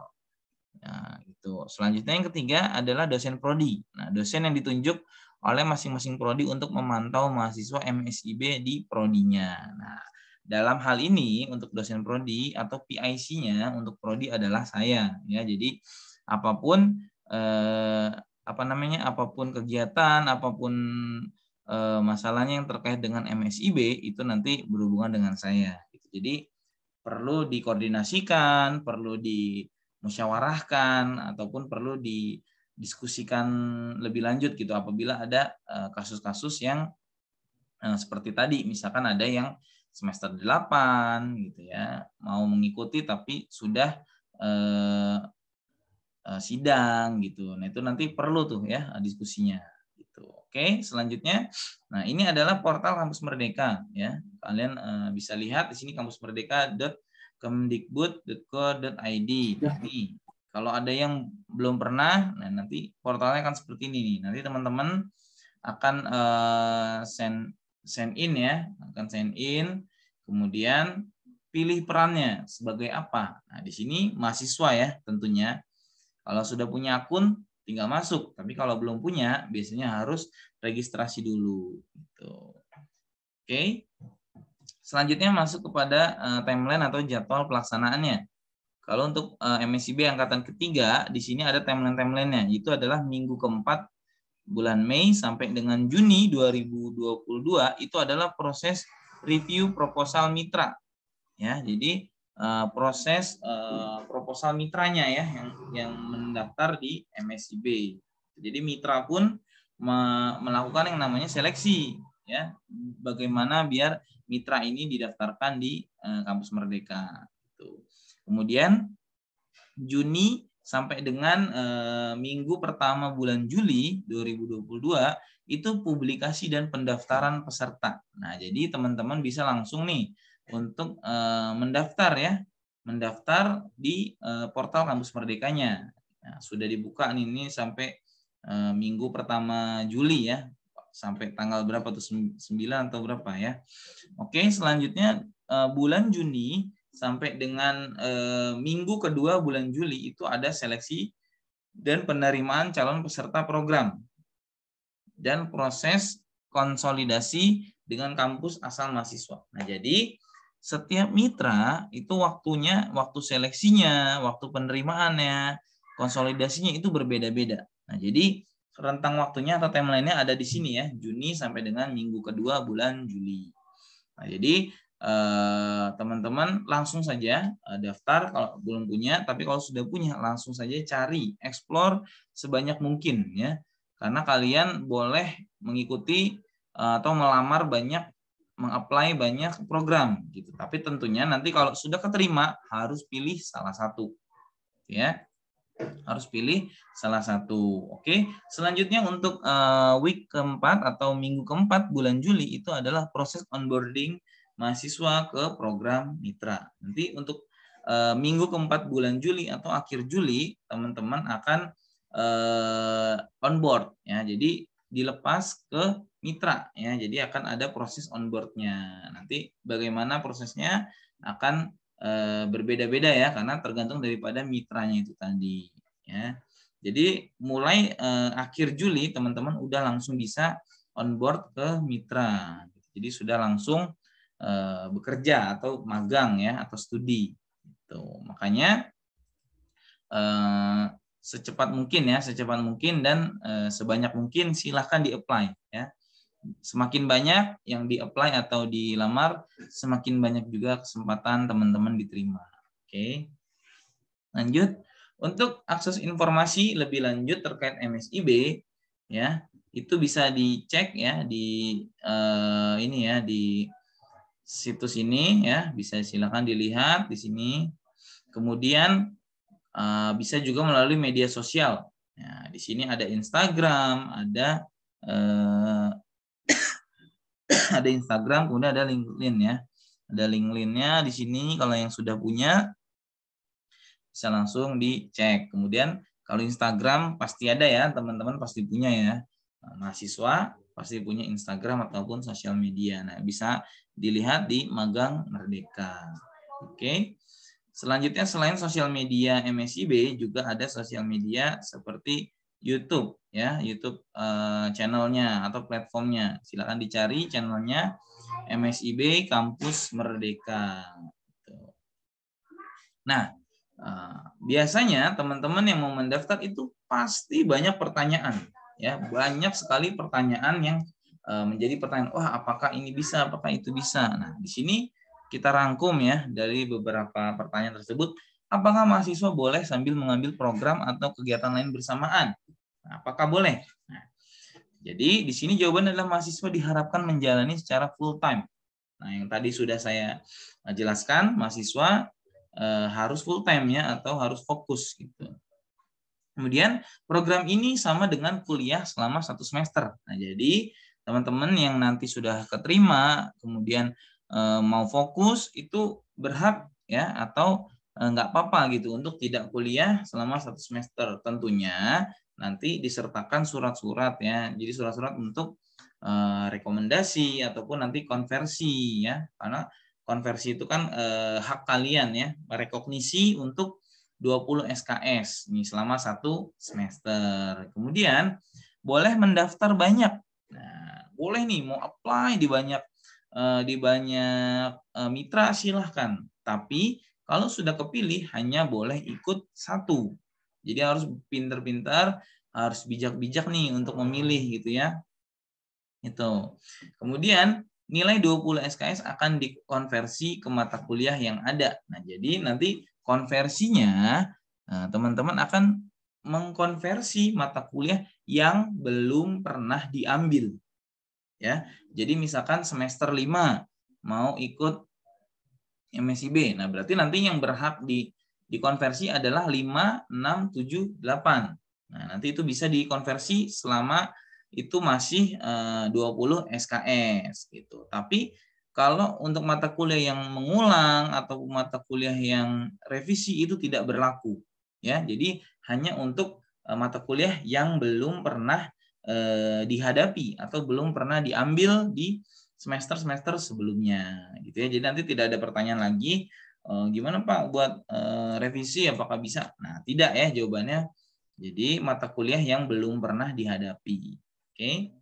Nah, itu. Selanjutnya yang ketiga adalah dosen prodi. Nah, dosen yang ditunjuk oleh masing-masing prodi untuk memantau mahasiswa MSIB di prodinya. Nah, dalam hal ini untuk dosen prodi atau PIC-nya untuk prodi adalah saya ya. Jadi apapun apapun kegiatan, apapun masalahnya yang terkait dengan MSIB itu nanti berhubungan dengan saya. Jadi perlu dikoordinasikan, perlu dimusyawarahkan, ataupun perlu didiskusikan lebih lanjut gitu apabila ada kasus-kasus yang seperti tadi, misalkan ada yang semester 8 gitu ya, mau mengikuti tapi sudah sidang gitu. Nah, itu nanti perlu tuh ya diskusinya gitu. Oke, selanjutnya nah ini adalah portal Kampus Merdeka ya. Kalian bisa lihat di sini kampusmerdeka.kemdikbud.co.id. Ini kalau ada yang belum pernah, nah nanti portalnya akan seperti ini nih. Nanti teman-teman akan sign in ya, kemudian pilih perannya sebagai apa. Nah, di sini mahasiswa ya tentunya. Kalau sudah punya akun tinggal masuk, tapi kalau belum punya biasanya harus registrasi dulu gitu. Oke. Selanjutnya masuk kepada timeline atau jadwal pelaksanaannya. Kalau untuk MSIB angkatan ketiga, di sini ada timeline-nya. Itu adalah minggu keempat bulan Mei sampai dengan Juni 2022 itu adalah proses review proposal mitra. Ya, jadi proses proposal mitranya ya yang mendaftar di MSIB. Jadi mitra pun melakukan yang namanya seleksi ya, bagaimana biar mitra ini didaftarkan di Kampus Merdeka. Kemudian Juni sampai dengan minggu pertama bulan Juli 2022 itu publikasi dan pendaftaran peserta. Nah, jadi teman-teman bisa langsung nih untuk mendaftar ya, mendaftar di portal Kampus Merdekanya. Nah, sudah dibuka ini sampai minggu pertama Juli ya, sampai tanggal berapa tuh 9 atau berapa ya. Oke, selanjutnya bulan Juni sampai dengan minggu kedua bulan Juli itu ada seleksi dan penerimaan calon peserta program dan proses konsolidasi dengan kampus asal mahasiswa. Nah, jadi setiap mitra itu waktu seleksinya, waktu penerimaannya, konsolidasinya itu berbeda-beda. Nah, jadi rentang waktunya atau timeline-nya ada di sini ya, Juni sampai dengan minggu kedua bulan Juli. Nah, jadi teman-teman langsung saja daftar kalau belum punya, tapi kalau sudah punya langsung saja cari, explore sebanyak mungkin ya. Karena kalian boleh mengikuti atau melamar banyak, mengapply banyak program gitu. Tapi tentunya nanti kalau sudah keterima harus pilih salah satu ya. Harus pilih salah satu. Oke. Selanjutnya untuk week keempat atau minggu keempat bulan Juli itu adalah proses onboarding mahasiswa ke program mitra. Nanti untuk minggu keempat bulan Juli atau akhir Juli teman-teman akan onboard ya. Jadi dilepas ke mitra ya. Jadi akan ada proses onboardnya. Nanti bagaimana prosesnya akan berbeda-beda ya, karena tergantung daripada mitranya itu tadi ya. Jadi mulai akhir Juli teman-teman udah langsung bisa onboard ke mitra. Jadi sudah langsung bekerja atau magang ya, atau studi. Gitu. Makanya secepat mungkin dan sebanyak mungkin silahkan di-apply ya. Semakin banyak yang di-apply atau dilamar, semakin banyak juga kesempatan teman-teman diterima. Oke. Lanjut, untuk akses informasi lebih lanjut terkait MSIB ya, itu bisa dicek ya di ini ya, di situs ini ya, bisa silakan dilihat di sini. Kemudian bisa juga melalui media sosial. Nah, di sini ada Instagram, ada ada Instagram, kemudian ada LinkedIn ya. Ada LinkedIn-nya di sini, kalau yang sudah punya bisa langsung dicek. Kemudian kalau Instagram pasti ada ya, teman-teman pasti punya ya. Mahasiswa pasti punya Instagram ataupun sosial media. Nah, bisa dilihat di Magang Merdeka. Oke. Selanjutnya selain sosial media MSIB juga ada sosial media seperti YouTube ya, YouTube channelnya atau platformnya. Silakan dicari channelnya MSIB Kampus Merdeka. Nah, biasanya teman-teman yang mau mendaftar itu pasti banyak pertanyaan ya, banyak sekali pertanyaan yang menjadi pertanyaan, wah apakah ini bisa, apakah itu bisa. Nah, di sini kita rangkum ya dari beberapa pertanyaan tersebut. Apakah mahasiswa boleh sambil mengambil program atau kegiatan lain bersamaan? Nah, apakah boleh? Nah, jadi di sini jawabannya adalah mahasiswa diharapkan menjalani secara full time. Nah, yang tadi sudah saya jelaskan, mahasiswa harus full time ya, atau harus fokus gitu. Kemudian program ini sama dengan kuliah selama 1 semester. Nah, jadi teman-teman yang nanti sudah keterima, kemudian mau fokus itu berhak ya, atau nggak apa-apa gitu untuk tidak kuliah selama 1 semester. Tentunya nanti disertakan surat-surat ya. Jadi surat-surat untuk rekomendasi ataupun nanti konversi ya, karena konversi itu kan hak kalian ya, rekognisi untuk 20 SKS nih selama 1 semester. Kemudian boleh mendaftar banyak. Nah, boleh nih mau apply di banyak mitra silahkan. Tapi kalau sudah kepilih hanya boleh ikut 1. Jadi harus pintar-pintar, harus bijak-bijak nih untuk memilih gitu ya. Itu. Kemudian nilai 20 SKS akan dikonversi ke mata kuliah yang ada. Nah, jadi nanti konversinya teman-teman akan mengkonversi mata kuliah yang belum pernah diambil. Ya. Jadi misalkan semester 5 mau ikut MSIB. Nah, berarti nanti yang berhak dikonversi adalah 5, 6, 7, 8. Nah, nanti itu bisa dikonversi selama itu masih 20 SKS gitu. Tapi kalau untuk mata kuliah yang mengulang atau mata kuliah yang revisi itu tidak berlaku ya. Jadi hanya untuk mata kuliah yang belum pernah dihadapi atau belum pernah diambil di semester-semester sebelumnya gitu ya. Jadi nanti tidak ada pertanyaan lagi gimana Pak buat revisi, apakah bisa? Nah, tidak ya jawabannya. Jadi mata kuliah yang belum pernah dihadapi. Oke.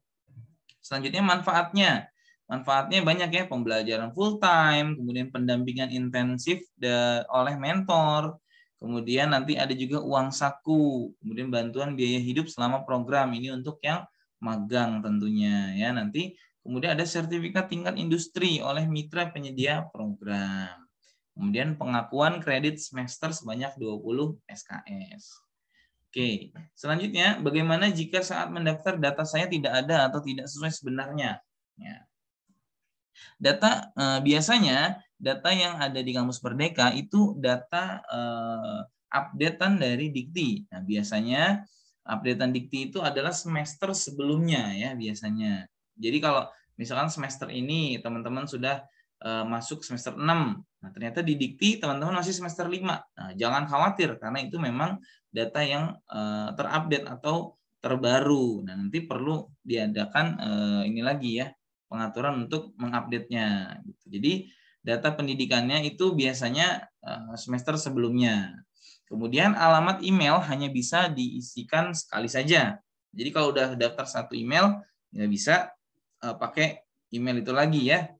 Selanjutnya manfaatnya. Manfaatnya banyak ya, pembelajaran full time, kemudian pendampingan intensif oleh mentor, kemudian nanti ada juga uang saku, kemudian bantuan biaya hidup selama program ini untuk yang magang tentunya ya. Nanti kemudian ada sertifikat tingkat industri oleh mitra penyedia program. Kemudian pengakuan kredit semester sebanyak 20 SKS. Oke, selanjutnya bagaimana jika saat mendaftar data saya tidak ada atau tidak sesuai sebenarnya? Ya. Biasanya data yang ada di Kampus Merdeka itu data updatean dari dikti. Nah, biasanya updatean dikti itu adalah semester sebelumnya ya biasanya. Jadi kalau misalkan semester ini teman-teman sudah masuk semester 6. Nah, ternyata di dikti teman-teman masih semester 5. Nah, jangan khawatir karena itu memang data yang terupdate atau terbaru. Nah, nanti perlu diadakan ini lagi ya, pengaturan untuk mengupdate-nya gitu. Jadi data pendidikannya itu biasanya semester sebelumnya. Kemudian alamat email hanya bisa diisikan sekali saja. Jadi kalau udah daftar satu email, nggak bisa pakai email itu lagi ya.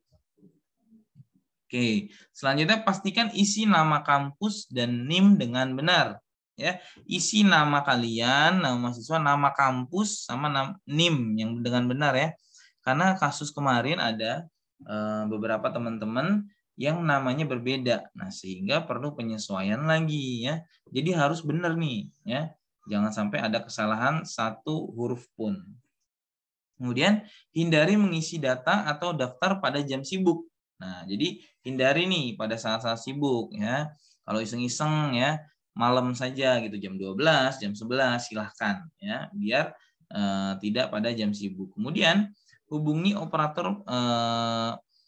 Oke, selanjutnya pastikan isi nama kampus dan NIM dengan benar. Ya, isi nama kalian, nama mahasiswa, nama kampus, sama NIM yang dengan benar ya. Karena kasus kemarin ada beberapa teman-teman yang namanya berbeda. Nah, sehingga perlu penyesuaian lagi ya. Jadi harus benar nih ya. Jangan sampai ada kesalahan satu huruf pun. Kemudian hindari mengisi data atau daftar pada jam sibuk. Nah, jadi hindari nih pada saat-saat sibuk ya. Kalau iseng-iseng ya, malam saja gitu jam 12, jam 11 silahkan ya, biar tidak pada jam sibuk. Kemudian hubungi operator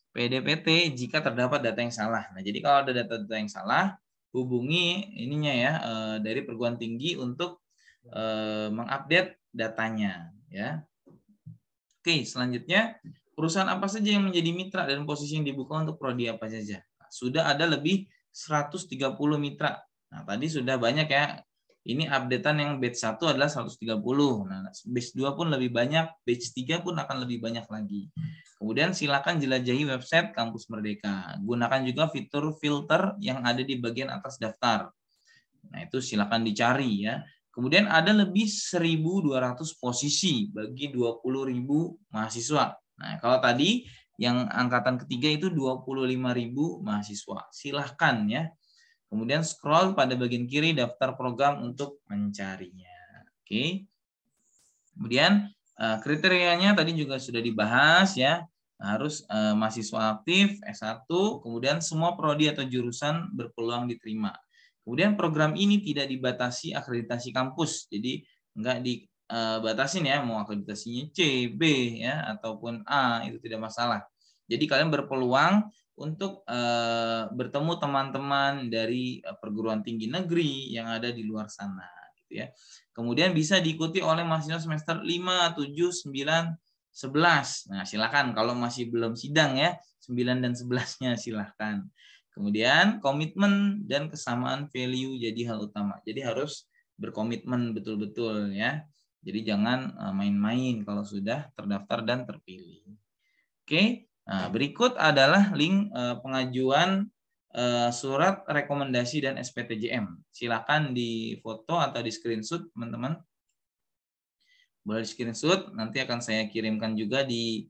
PDPT jika terdapat data yang salah. Nah, jadi kalau ada data-data yang salah, hubungi ininya ya dari perguruan tinggi untuk mengupdate datanya ya. Oke, selanjutnya perusahaan apa saja yang menjadi mitra dan posisi yang dibuka untuk prodi apa saja? Nah, sudah ada lebih 130 mitra. Nah, tadi sudah banyak ya. Ini updatean yang batch 1 adalah 130. Nah, batch 2 pun lebih banyak, batch 3 pun akan lebih banyak lagi. Kemudian silakan jelajahi website Kampus Merdeka. Gunakan juga fitur filter yang ada di bagian atas daftar. Nah, itu silakan dicari ya. Kemudian ada lebih 1.200 posisi bagi 20.000 mahasiswa. Nah, kalau tadi yang angkatan ketiga itu 25.000 mahasiswa. Silahkan ya. Kemudian scroll pada bagian kiri daftar program untuk mencarinya. Oke. Kemudian kriterianya tadi juga sudah dibahas ya. Harus mahasiswa aktif S1, kemudian semua prodi atau jurusan berpeluang diterima. Kemudian program ini tidak dibatasi akreditasi kampus, jadi enggak dibatasin ya, mau akreditasinya C, B ya ataupun A, itu tidak masalah. Jadi kalian berpeluang untuk bertemu teman-teman dari perguruan tinggi negeri yang ada di luar sana, gitu ya. Kemudian bisa diikuti oleh mahasiswa semester 5, 7, 9, 11. Nah, silakan kalau masih belum sidang ya, 9 dan 11-nya silakan. Kemudian komitmen dan kesamaan value jadi hal utama. Jadi harus berkomitmen betul-betul ya. Jadi jangan main-main kalau sudah terdaftar dan terpilih. Oke, nah, berikut adalah link pengajuan surat rekomendasi dan SPTJM. Silakan di foto atau di screenshot teman-teman. Boleh di screenshot, nanti akan saya kirimkan juga di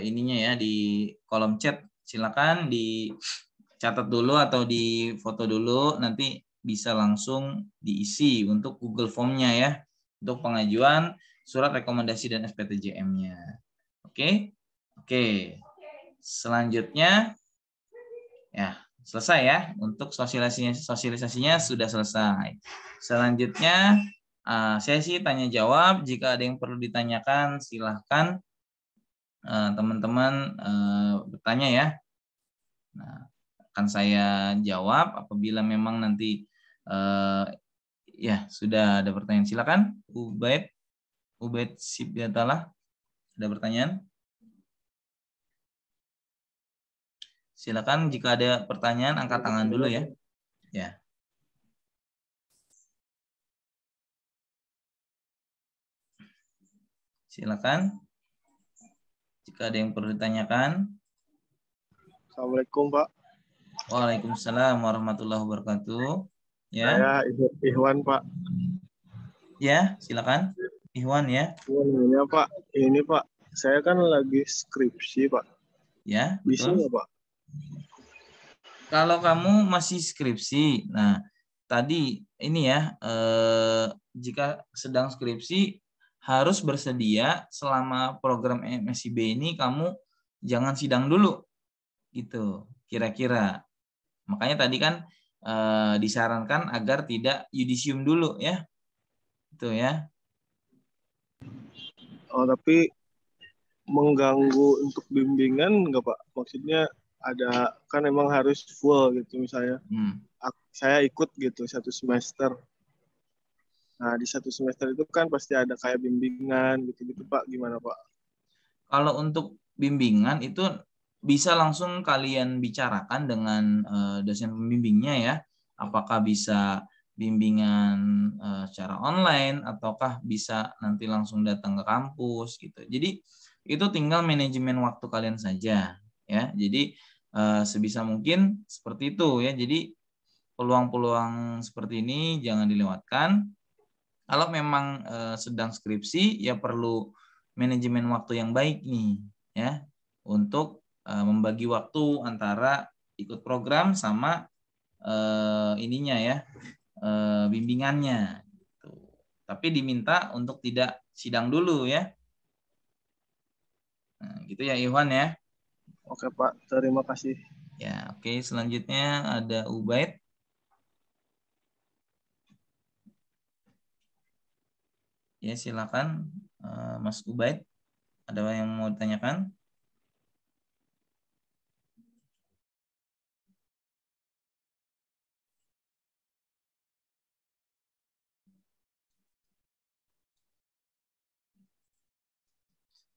ininya ya di kolom chat. Silakan dicatat dulu atau di foto dulu, nanti bisa langsung diisi untuk Google Form-nya ya, untuk pengajuan surat rekomendasi dan SPTJM-nya. Oke. Selanjutnya ya selesai ya, untuk sosialisasinya sudah selesai. Selanjutnya sesi tanya jawab. Jika ada yang perlu ditanyakan silahkan teman-teman bertanya ya. Nah, akan saya jawab apabila memang nanti ya sudah ada pertanyaan. Silakan Ubaid Sibyatalah, ada pertanyaan? Silakan jika ada pertanyaan angkat tangan dulu ya. Ya. Silakan jika ada yang perlu ditanyakan.
Assalamualaikum, Pak.
Waalaikumsalam warahmatullahi wabarakatuh. Ya.
Saya Ikhwan, Pak.
Ya, silakan. Ikhwan ya.
Ya, Pak. Ini, Pak. Saya kan lagi skripsi, Pak.
Ya,
bisa nggak, Pak?
Kalau kamu masih skripsi, nah tadi ini ya, jika sedang skripsi harus bersedia selama program MSIB ini kamu jangan sidang dulu, gitu kira-kira. Makanya tadi kan disarankan agar tidak yudisium dulu ya. Itu ya.
Oh, tapi mengganggu untuk bimbingan nggak Pak? Maksudnya ada kan emang harus full gitu misalnya. Saya ikut gitu 1 semester. Nah, di 1 semester itu kan pasti ada kayak bimbingan gitu-gitu Pak. Gimana Pak?
Kalau untuk bimbingan itu bisa langsung kalian bicarakan dengan dosen pembimbingnya ya. Apakah bisa bimbingan secara online ataukah bisa nanti langsung datang ke kampus gitu. Jadi itu tinggal manajemen waktu kalian saja ya. Jadi sebisa mungkin seperti itu ya. Jadi peluang-peluang seperti ini jangan dilewatkan. Kalau memang sedang skripsi ya perlu manajemen waktu yang baik nih ya untuk membagi waktu antara ikut program sama ininya ya bimbingannya gitu. Tapi diminta untuk tidak sidang dulu ya. Nah, gitu ya Iwan ya.
Oke Pak, terima kasih.
Ya, oke, selanjutnya ada Ubaid. Ya, silakan Mas Ubaid. Ada yang mau ditanyakan?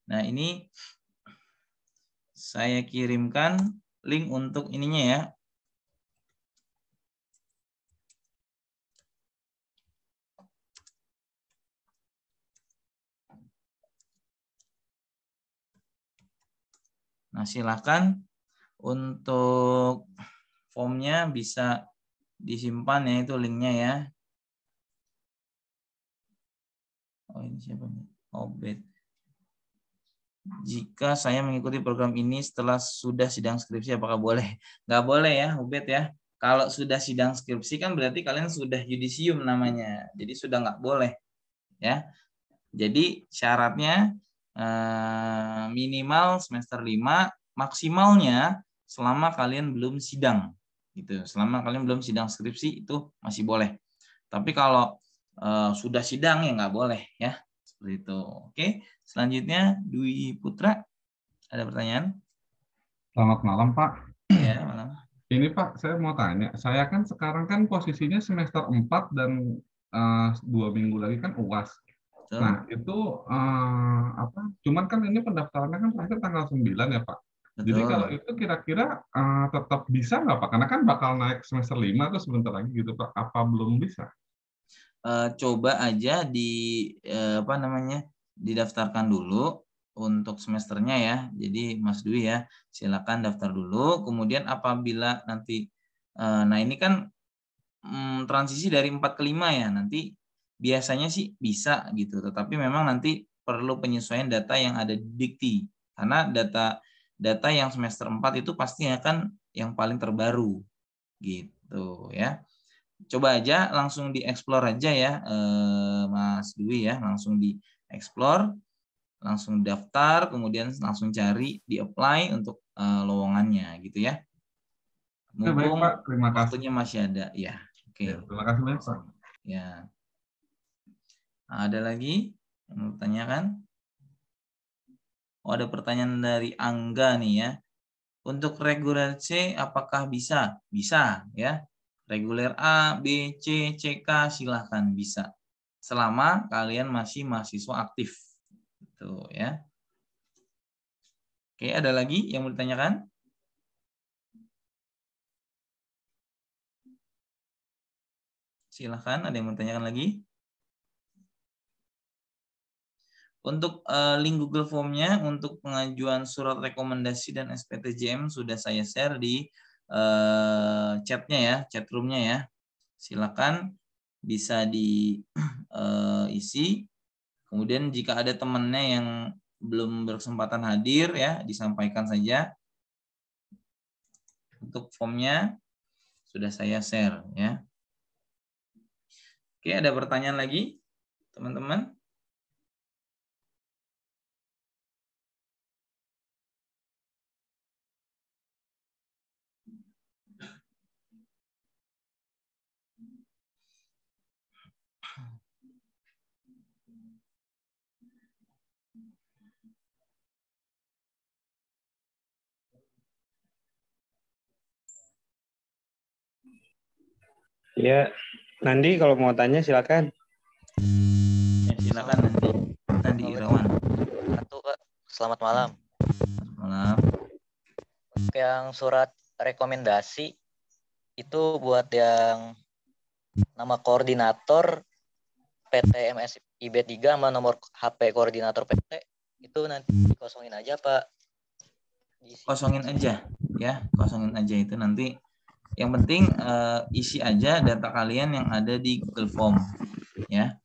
Nah, ini saya kirimkan link untuk ininya ya. Nah, silakan untuk formnya bisa disimpan ya, itu linknya ya. Oh, ini siapa nih? Obed. Jika saya mengikuti program ini setelah sudah sidang skripsi, apakah boleh? Nggak boleh ya, Ubed ya. Kalau sudah sidang skripsi kan berarti kalian sudah yudisium namanya. Jadi sudah nggak boleh. Ya. Jadi syaratnya minimal semester 5, maksimalnya selama kalian belum sidang. Gitu. Selama kalian belum sidang skripsi itu masih boleh. Tapi kalau sudah sidang ya nggak boleh ya. Seperti itu. Oke, selanjutnya Dwi Putra, ada pertanyaan?
Selamat malam, Pak.
Ya, malam.
Ini Pak, saya mau tanya. Saya kan sekarang kan posisinya semester 4 dan 2 minggu lagi kan UAS.
Betul.
Nah, itu apa? Cuman kan ini pendaftarannya kan terakhir tanggal 9 ya, Pak. Jadi
Betul.
kalau itu kira-kira tetap bisa nggak, Pak? Karena kan bakal naik semester 5 tuh sebentar lagi gitu, Pak. Apa belum bisa?
Coba aja apa namanya? Didaftarkan dulu untuk semesternya ya. Jadi Mas Dwi ya, silakan daftar dulu. Kemudian apabila nanti nah ini kan transisi dari 4 ke 5 ya. Nanti biasanya sih bisa gitu, tetapi memang nanti perlu penyesuaian data yang ada di Dikti. Karena data yang semester 4 itu pasti akan yang paling terbaru gitu ya. Coba aja langsung dieksplor aja ya Mas Dwi ya, langsung dieksplor, langsung daftar, kemudian langsung cari di apply untuk lowongannya gitu ya.
Ya, baik,
Mumpung
Pak. Terima kasih.
waktunya masih ada ya. Oke.
Ya, terima kasih banyak, Pak.
Ya. Ada lagi yang mau tanyakan? Oh, ada pertanyaan dari Angga nih ya. Untuk reguler C apakah bisa? Bisa ya. Reguler A, B, C, CK silahkan bisa. Selama kalian masih mahasiswa aktif. Gitu ya. Oke, ada lagi yang mau ditanyakan? Silahkan, ada yang mau ditanyakan lagi? Untuk link Google Form-nya untuk pengajuan surat rekomendasi dan SPTJM sudah saya share di chat-nya ya, chat room-nya ya. Silakan bisa diisi. Kemudian jika ada temannya yang belum berkesempatan hadir ya, disampaikan saja. Untuk formnya sudah saya share ya. Oke, ada pertanyaan lagi, teman-teman?
Ya, Nandi kalau mau tanya silakan.
Ya, silakan Nandi Irawan.
Pak. Selamat malam.
Selamat malam.
Yang surat rekomendasi itu buat yang nama koordinator PT MSIB 3 sama nomor HP koordinator PT itu nanti dikosongin aja Pak.
Kosongin aja ya, kosongin aja itu nanti. Yang penting isi aja data kalian yang ada di Google Form ya.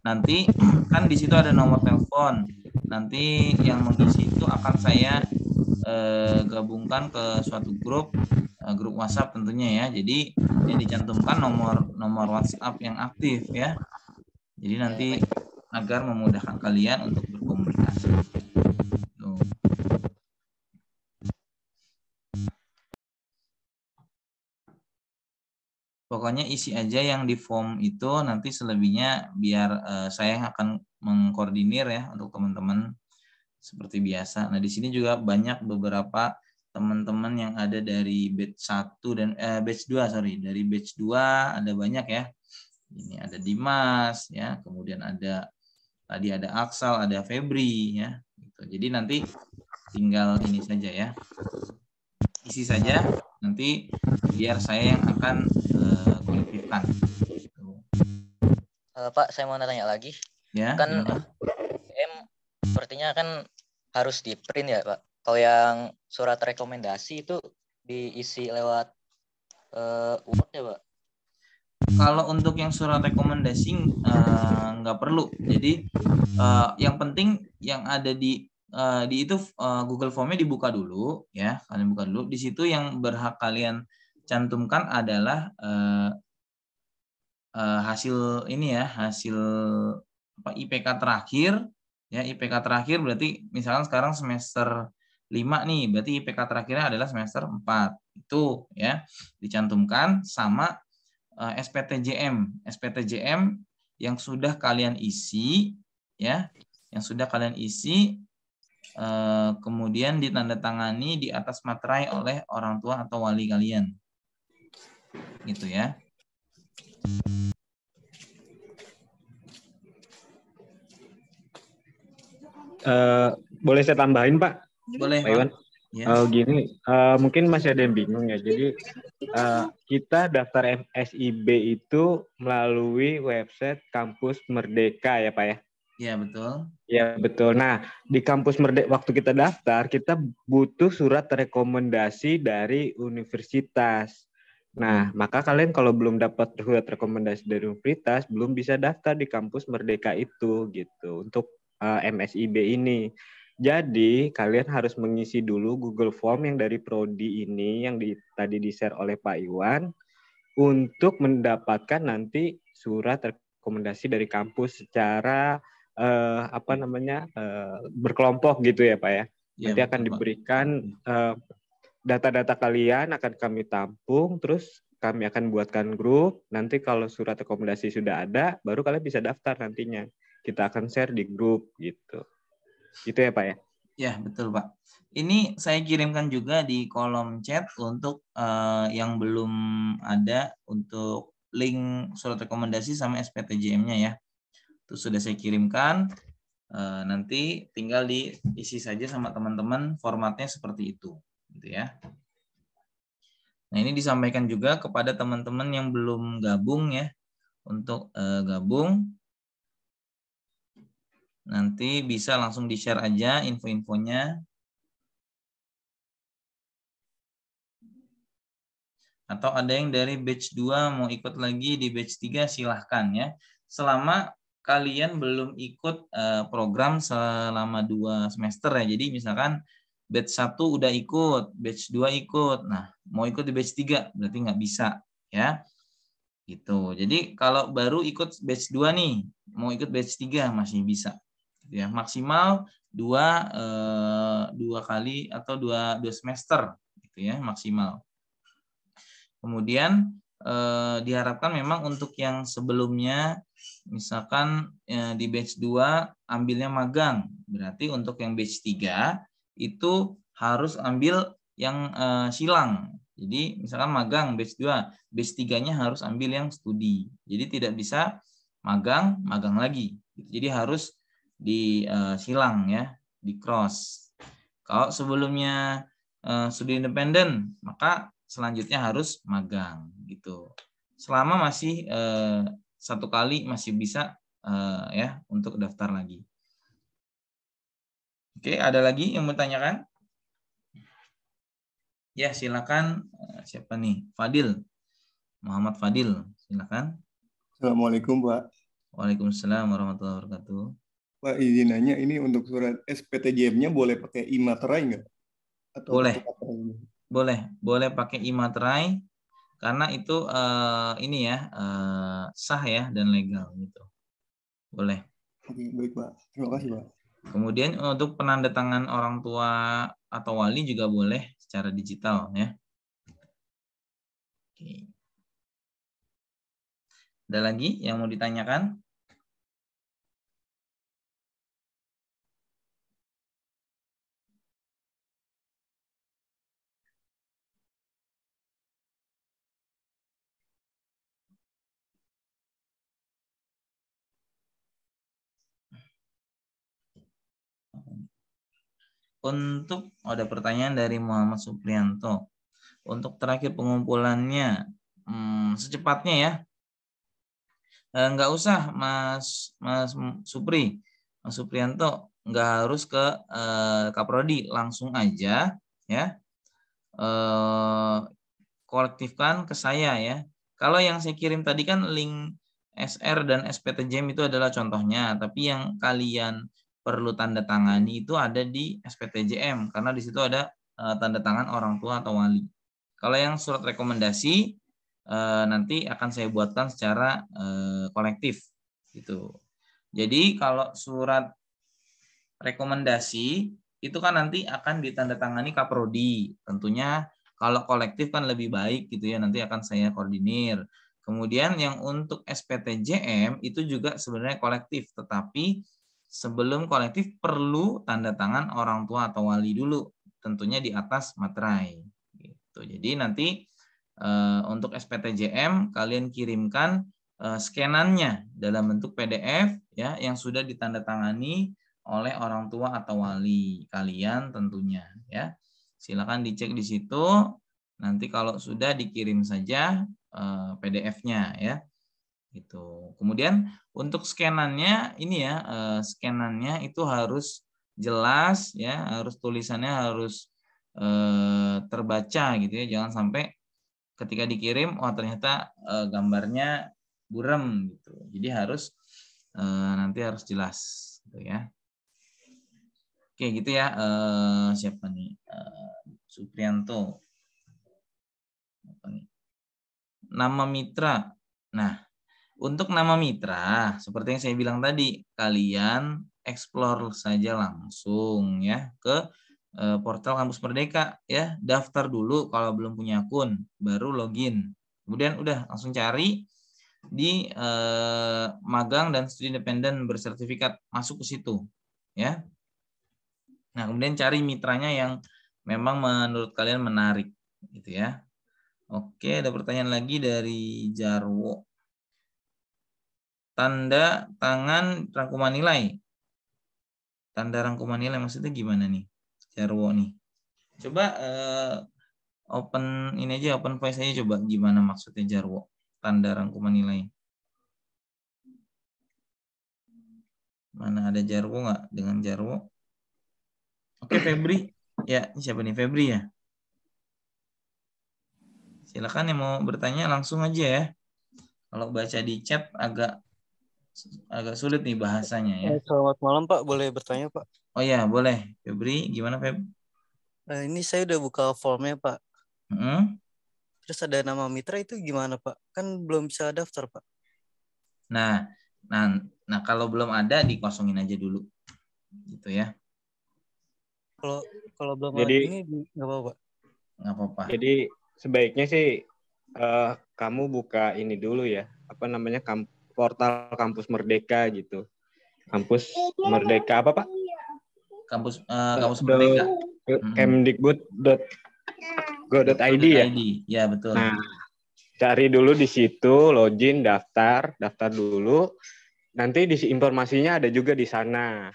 Nanti kan di situ ada nomor telepon. Nanti yang mengisi itu akan saya gabungkan ke suatu grup WhatsApp tentunya ya. Jadi yang dicantumkan nomor WhatsApp yang aktif ya. Jadi nanti agar memudahkan kalian untuk berkomunikasi. Tuh. Pokoknya isi aja yang di form itu, nanti selebihnya biar saya yang akan mengkoordinir ya untuk teman-teman seperti biasa. Nah, di sini juga banyak beberapa teman-teman yang ada dari batch 1 dan batch 2, sorry. Dari batch 2 ada banyak ya. Ini ada Dimas ya, kemudian tadi ada Aksal, ada Febri ya. Gitu. Jadi nanti tinggal ini saja ya. Isi saja, nanti biar saya yang akan konfirmkan.
Pak, saya mau tanya lagi.
Ya,
kan sepertinya kan harus di print ya Pak. Kalau yang surat rekomendasi itu diisi lewat Word ya Pak?
Kalau untuk yang surat rekomendasi nggak perlu. Jadi yang penting yang ada di itu Google Form-nya dibuka dulu ya, kalian buka dulu. Di situ yang berhak kalian cantumkan adalah hasil ini ya, hasil IPK terakhir ya. IPK terakhir berarti misalkan sekarang semester 5 nih, berarti IPK terakhirnya adalah semester 4 itu ya, dicantumkan sama SPTJM yang sudah kalian isi ya, yang sudah kalian isi kemudian ditandatangani di atas materai oleh orang tua atau wali kalian gitu ya.
Boleh saya tambahin Pak?
Boleh Pak Iwan.
Ya. Gini, mungkin masih ada yang bingung ya. Jadi kita daftar MSIB itu melalui website Kampus Merdeka ya Pak ya?
Iya betul.
Ya betul. Nah di Kampus Merdeka waktu kita daftar kita butuh surat rekomendasi dari universitas. Nah maka kalian kalau belum dapat surat rekomendasi dari universitas belum bisa daftar di Kampus Merdeka itu gitu untuk MSIB ini. Jadi kalian harus mengisi dulu Google Form yang dari Prodi ini yang tadi di-share oleh Pak Iwan untuk mendapatkan nanti surat rekomendasi dari kampus secara berkelompok gitu ya Pak ya. Nanti akan diberikan data-data kalian akan kami tampung, terus kami akan buatkan grup. Nanti kalau surat rekomendasi sudah ada, baru kalian bisa daftar nantinya. Kita akan share di grup gitu. Gitu ya Pak ya?
Ya betul Pak. Ini saya kirimkan juga di kolom chat untuk yang belum ada untuk link surat rekomendasi sama SPTJM-nya ya. Itu sudah saya kirimkan. Nanti tinggal diisi saja sama teman-teman, formatnya seperti itu, gitu ya. Nah ini disampaikan juga kepada teman-teman yang belum gabung ya, untuk gabung. Nanti bisa langsung di-share aja info-infonya. Atau ada yang dari batch 2 mau ikut lagi di batch 3 silahkan ya. Selama kalian belum ikut program selama 2 semester ya. Jadi misalkan batch 1 udah ikut, batch 2 ikut. Nah, mau ikut di batch 3 berarti nggak bisa ya. Gitu. Jadi kalau baru ikut batch 2 nih, mau ikut batch 3 masih bisa. Ya, maksimal 2 kali atau 2 semester gitu ya, maksimal. Kemudian diharapkan memang untuk yang sebelumnya misalkan di batch 2 ambilnya magang. Berarti untuk yang batch 3 itu harus ambil yang silang Jadi misalkan magang batch 2, batch 3-nya harus ambil yang studi. Jadi tidak bisa magang lagi. Jadi harus disilang ya, di cross. Kalau sebelumnya studi independen, maka selanjutnya harus magang gitu. Selama masih 1 kali masih bisa ya untuk daftar lagi. Oke, ada lagi yang bertanyakan? Ya, silakan. Siapa nih? Fadil. Muhammad Fadil, silakan.
Assalamualaikum, Pak.
Waalaikumsalam warahmatullahi wabarakatuh.
Pak, izin nanya, ini untuk surat SPTJM-nya boleh pakai e-materai nggak? Atau
Boleh.
Boleh.
Boleh pakai e-materai karena itu ini ya sah ya dan legal gitu. Boleh.
Oke, baik, Pak. Terima kasih, Pak.
Kemudian untuk penandatangan orang tua atau wali juga boleh secara digital ya. Oke. Ada lagi yang mau ditanyakan? Untuk ada pertanyaan dari Muhammad Suprianto. Untuk terakhir pengumpulannya secepatnya ya. Nggak usah Mas Supri, Mas Suprianto nggak harus ke Kaprodi, langsung aja ya kolektifkan ke saya ya. Kalau yang saya kirim tadi kan link SR dan SPTJM itu adalah contohnya, tapi yang kalian perlu tanda tangani itu ada di SPTJM karena di situ ada tanda tangan orang tua atau wali. Kalau yang surat rekomendasi nanti akan saya buatkan secara kolektif gitu. Jadi kalau surat rekomendasi itu kan nanti akan ditandatangani Kaprodi. Tentunya kalau kolektif kan lebih baik gitu ya, nanti akan saya koordinir. Kemudian yang untuk SPTJM itu juga sebenarnya kolektif, tetapi sebelum kolektif perlu tanda tangan orang tua atau wali dulu, tentunya di atas materai. Gitu. Jadi nanti untuk SPTJM kalian kirimkan scanannya dalam bentuk PDF ya yang sudah ditandatangani oleh orang tua atau wali kalian tentunya ya. Silakan dicek di situ. Nanti kalau sudah dikirim saja PDF-nya ya. Gitu. Kemudian untuk scanannya ini ya, scanannya itu harus jelas ya, harus tulisannya harus terbaca gitu ya, jangan sampai ketika dikirim oh ternyata gambarnya buram gitu. Jadi harus nanti harus jelas gitu ya. Oke gitu ya, siapa nih? Suprianto. Apa nih? Nama mitra. Nah, untuk nama mitra, seperti yang saya bilang tadi, kalian explore saja langsung ya ke portal Kampus Merdeka ya, daftar dulu kalau belum punya akun, baru login. Kemudian udah langsung cari di magang dan studi independen bersertifikat, masuk ke situ ya. Nah, kemudian cari mitranya yang memang menurut kalian menarik gitu ya. Oke, ada pertanyaan lagi dari Jarwo. Tanda tangan rangkuman nilai. Tanda rangkuman nilai maksudnya gimana nih? Jarwo nih. Coba open ini aja, open voice aja coba gimana maksudnya Jarwo. Tanda rangkuman nilai. Mana ada Jarwo nggak dengan Jarwo? Oke, Febri. Ya, siapa nih? Febri ya? Silakan yang mau bertanya langsung aja ya. Kalau baca di chat agak sulit nih bahasanya ya.
Selamat malam Pak, boleh bertanya Pak?
Oh ya, boleh. Febri, gimana Feb?
Ini saya udah buka formnya Pak. Terus ada nama mitra itu gimana Pak? Kan belum bisa daftar Pak.
Nah kalau belum ada dikosongin aja dulu, gitu ya.
Kalau belum ada ini nggak apa-apa.
Nggak apa-apa.
Jadi sebaiknya sih kamu buka ini dulu ya, apa namanya portal Kampus Merdeka gitu. Kampus Merdeka apa Pak?
Kampus Merdeka.
Kemdikbud. go.id ya.
Ya betul.
Nah, cari dulu di situ, login, daftar dulu. Nanti di informasinya ada juga di sana.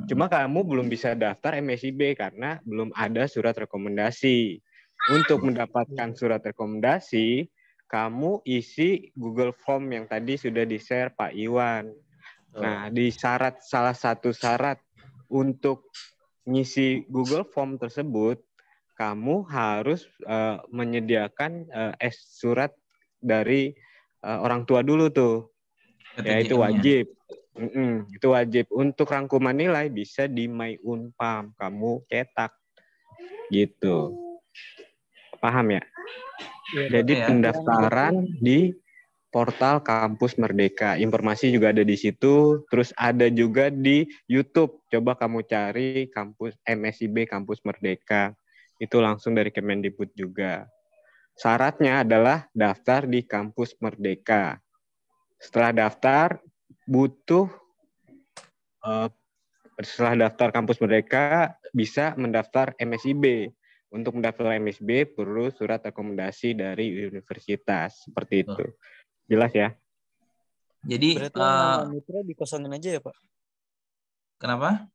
Cuma kamu belum bisa daftar MSIB karena belum ada surat rekomendasi. Untuk mendapatkan surat rekomendasi, kamu isi Google Form yang tadi sudah di-share Pak Iwan. Nah, di salah satu syarat untuk ngisi Google Form tersebut, kamu harus menyediakan surat dari orang tua dulu tuh. Ya, itu wajib. Itu wajib. Untuk rangkuman nilai bisa di My Unpam, kamu cetak. Gitu. Paham ya? Jadi pendaftaran di portal Kampus Merdeka. Informasi juga ada di situ. Terus ada juga di YouTube. Coba kamu cari kampus MSIB Kampus Merdeka. Itu langsung dari Kemendikbud juga. Syaratnya adalah daftar di Kampus Merdeka. Setelah daftar, setelah daftar Kampus Merdeka, bisa mendaftar MSIB. Untuk mendaftar MSIB perlu surat rekomendasi dari universitas. Seperti itu. Jelas ya?
Jadi berarti nama mitra dikosongin aja ya Pak?
Kenapa?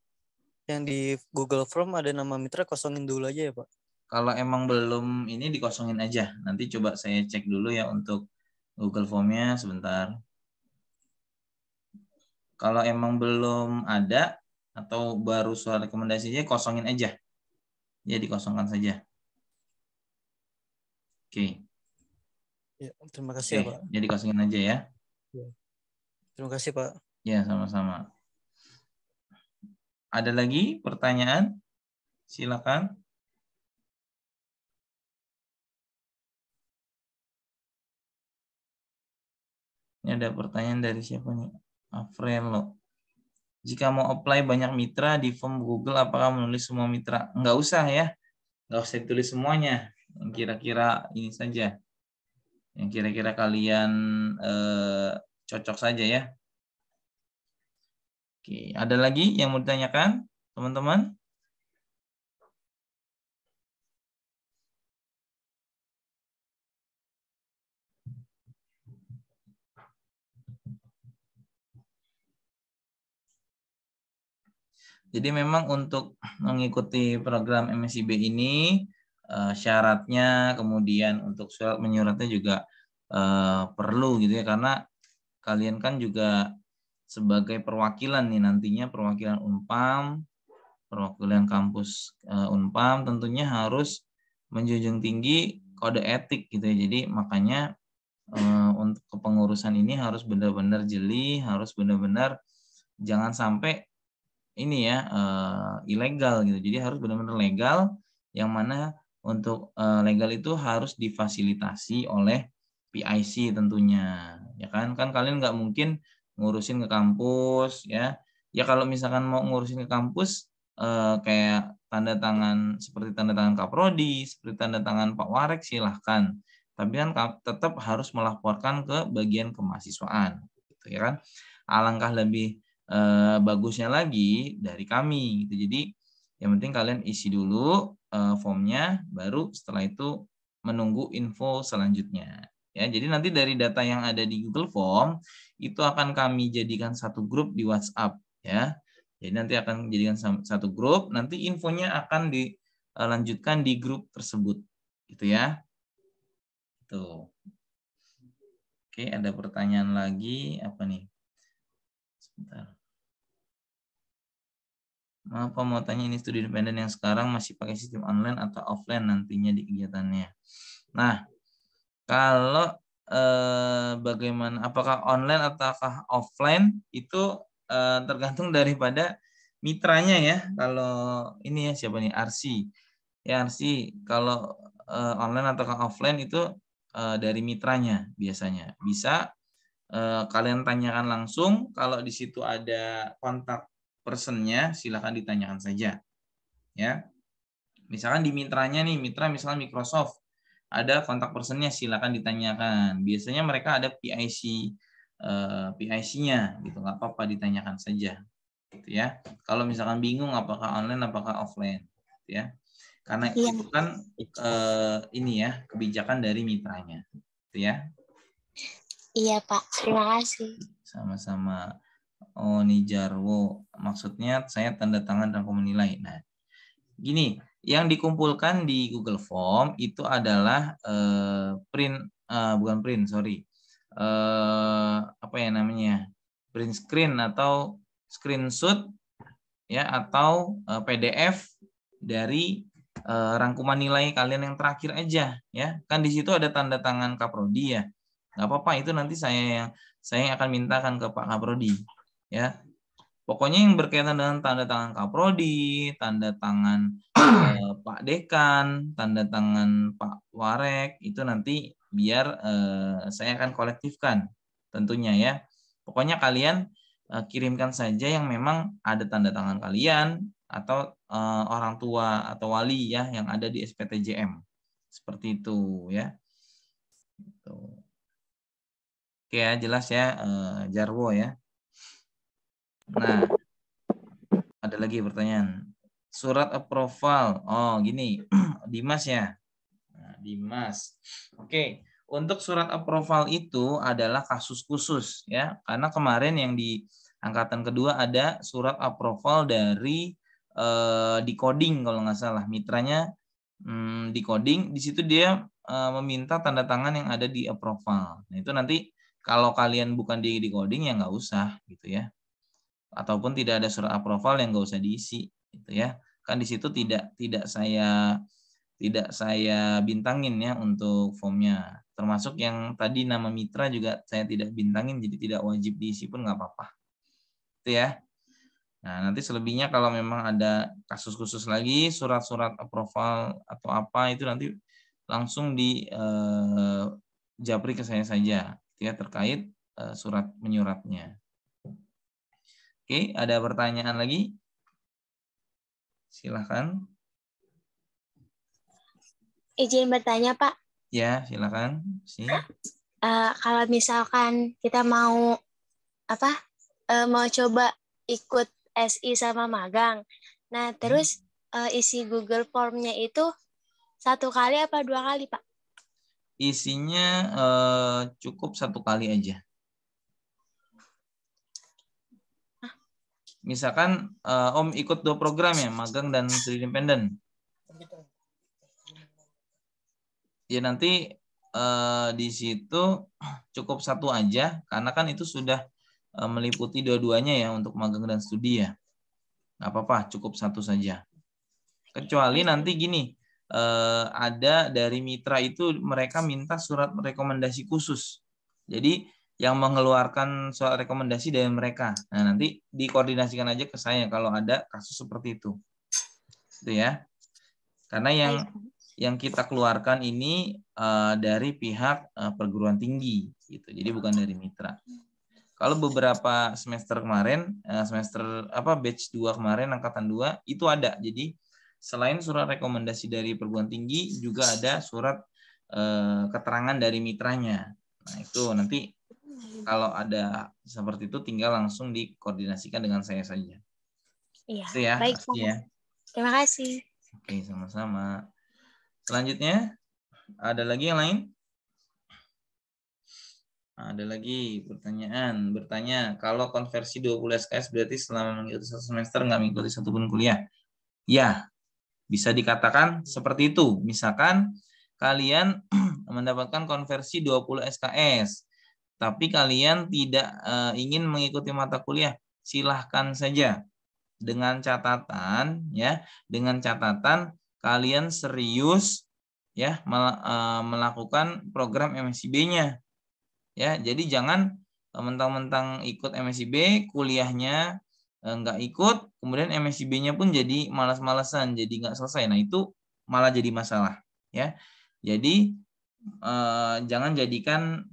Yang di Google Form ada nama mitra, kosongin dulu aja ya Pak?
Kalau emang belum ini dikosongin aja. Nanti coba saya cek dulu ya untuk Google Form-nya sebentar. Kalau emang belum ada atau baru surat rekomendasinya, kosongin aja. Ya, dikosongkan saja. Oke.
Ya, terima kasih ya Pak.
Ya, dikosongin aja ya.
Ya. Terima kasih Pak.
Ya, sama-sama. Ada lagi pertanyaan? Silakan. Ini ada pertanyaan dari siapa nih? Afrilo. Jika mau apply banyak mitra di form Google, apakah menulis semua mitra? Enggak usah ya. Enggak usah ditulis semuanya. Yang kira-kira ini saja. Yang kira-kira kalian cocok saja ya. Oke, ada lagi yang mau ditanyakan, teman-teman? Jadi memang untuk mengikuti program MSIB ini syaratnya, kemudian untuk surat menyuratnya juga perlu gitu ya, karena kalian kan juga sebagai perwakilan nih nantinya, perwakilan Unpam, perwakilan kampus Unpam tentunya harus menjunjung tinggi kode etik gitu ya. Jadi makanya untuk kepengurusan ini harus benar-benar jeli, harus benar-benar jangan sampai ini ya ilegal gitu. Jadi harus benar-benar legal, yang mana untuk legal itu harus difasilitasi oleh PIC tentunya. Ya kan kalian nggak mungkin ngurusin ke kampus ya. Ya kalau misalkan mau ngurusin ke kampus kayak tanda tangan seperti tanda tangan Kaprodi, seperti tanda tangan Pak Warek silahkan. Tapi kan tetap harus melaporkan ke bagian kemahasiswaan gitu ya kan. Alangkah lebih bagusnya lagi dari kami gitu. Jadi yang penting kalian isi dulu formnya, baru setelah itu menunggu info selanjutnya ya. Jadi nanti dari data yang ada di Google Form itu akan kami jadikan satu grup di WhatsApp ya. Jadi nanti akan jadikan satu grup, nanti infonya akan dilanjutkan di grup tersebut gitu ya. Tuh. Oke, ada pertanyaan lagi apa nih? Sebentar. Apa mau tanya, ini studi independen yang sekarang masih pakai sistem online atau offline nantinya di kegiatannya? Nah, kalau bagaimana, apakah online ataukah offline itu tergantung daripada mitranya ya. Kalau ini ya siapa nih, Arsi. Ya Arsi, kalau online ataukah offline itu dari mitranya biasanya. Bisa kalian tanyakan langsung, kalau di situ ada kontak personnya silakan ditanyakan saja ya. Misalkan di mitranya nih, mitra misalnya Microsoft, ada kontak personnya silakan ditanyakan. Biasanya mereka ada PIC-nya gitu, nggak apa-apa ditanyakan saja gitu ya. Kalau misalkan bingung apakah online apakah offline gitu ya. Karena itu kan ini ya kebijakan dari mitranya, gitu ya.
Iya Pak, terima kasih.
Sama-sama. Oh, Nijarwo, maksudnya saya tanda tangan dan menilai. Nah, gini, yang dikumpulkan di Google Form itu adalah apa ya namanya, print screen atau screenshot ya, atau PDF dari rangkuman nilai kalian yang terakhir aja ya. Kan di situ ada tanda tangan Kaprodi ya. Nggak apa-apa, itu nanti saya akan mintakan ke Pak Kaprodi ya. Pokoknya yang berkaitan dengan tanda tangan Kaprodi, tanda tangan Pak Dekan, tanda tangan Pak Warek, itu nanti biar saya akan kolektifkan tentunya ya. Pokoknya kalian kirimkan saja yang memang ada tanda tangan kalian atau orang tua atau wali ya yang ada di SPTJM. Seperti itu ya. Oke ya, jelas ya, Jarwo ya. Nah, ada lagi pertanyaan. Surat approval. Oh, gini. Dimas ya. Nah, Dimas. Oke, untuk surat approval itu adalah kasus khusus ya. Karena kemarin yang di angkatan kedua ada surat approval dari decoding kalau nggak salah. Mitranya decoding. Di situ dia meminta tanda tangan yang ada di approval. Nah, itu nanti kalau kalian bukan di decoding ya nggak usah gitu ya. Ataupun tidak ada surat approval yang nggak usah diisi gitu ya. Kan di situ tidak saya bintangin ya untuk formnya. Termasuk yang tadi nama mitra juga saya tidak bintangin, jadi tidak wajib diisi pun nggak apa-apa. Itu ya. Nah, nanti selebihnya kalau memang ada kasus khusus lagi, surat-surat approval atau apa itu nanti langsung di japri ke saya saja ya terkait surat menyuratnya. Oke, ada pertanyaan lagi? Silakan.
Izin bertanya, Pak.
Ya, silakan.
Kalau misalkan kita mau mau coba ikut SI sama magang. Nah, terus isi Google Form-nya itu 1 kali apa 2 kali, Pak?
Isinya cukup 1 kali aja. Misalkan Om ikut 2 program ya, magang dan studi independen. Ya nanti di situ cukup 1 aja, karena kan itu sudah meliputi dua-duanya ya untuk magang dan studi ya. Nggak apa-apa, cukup 1 saja. Kecuali nanti gini, ada dari mitra itu mereka minta surat rekomendasi khusus. Jadi yang mengeluarkan surat rekomendasi dari mereka. Nah, nanti dikoordinasikan aja ke saya kalau ada kasus seperti itu. Itu ya. Karena yang kita keluarkan ini dari pihak perguruan tinggi gitu. Jadi bukan dari mitra. Kalau beberapa semester kemarin, batch 2 kemarin angkatan 2 itu ada. Jadi selain surat rekomendasi dari perguruan tinggi juga ada surat keterangan dari mitranya. Nah, itu nanti kalau ada seperti itu tinggal langsung dikoordinasikan dengan saya saja.
Iya.
Itu ya,
baik,
pasti ya.
Terima kasih.
Oke, sama-sama. Selanjutnya, ada lagi yang lain? Ada lagi pertanyaan. Bertanya, kalau konversi 20 SKS berarti selama mengikuti 1 semester nggak mengikuti 1 pun kuliah? Ya, bisa dikatakan seperti itu. Misalkan kalian mendapatkan konversi 20 SKS, tapi kalian tidak ingin mengikuti mata kuliah, silahkan saja. Dengan catatan kalian serius ya melakukan program MSIB-nya. Ya, jadi jangan mentang-mentang ikut MSIB, kuliahnya nggak ikut, kemudian MSIB-nya pun jadi malas-malasan, jadi nggak selesai. Nah, itu malah jadi masalah. Ya, jadi jangan jadikan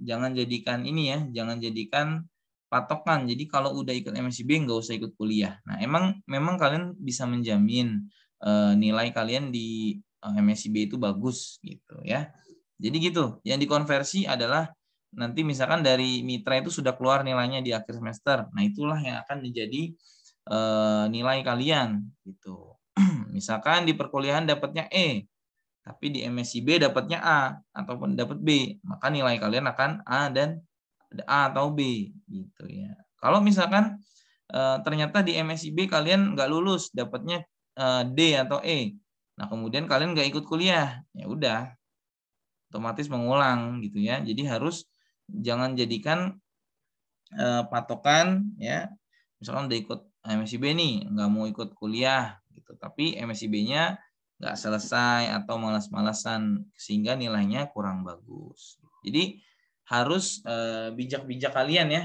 patokan. Jadi kalau udah ikut MSIB nggak usah ikut kuliah. Nah, memang kalian bisa menjamin nilai kalian di MSIB itu bagus gitu ya. Jadi gitu. Yang dikonversi adalah nanti misalkan dari mitra itu sudah keluar nilainya di akhir semester. Nah, itulah yang akan menjadi nilai kalian gitu. Misalkan di perkuliahan dapatnya E, tapi di MSc B dapatnya A ataupun dapat B, maka nilai kalian akan A atau B gitu ya. Kalau misalkan ternyata di MSc B kalian nggak lulus, dapatnya D atau E, nah kemudian kalian nggak ikut kuliah, ya udah otomatis mengulang gitu ya. Jadi jangan jadikan patokan ya. Misalkan udah ikut MSc B nih, nggak mau ikut kuliah gitu, tapi MSc B-nya nggak selesai atau malas-malasan sehingga nilainya kurang bagus. Jadi harus bijak-bijak kalian ya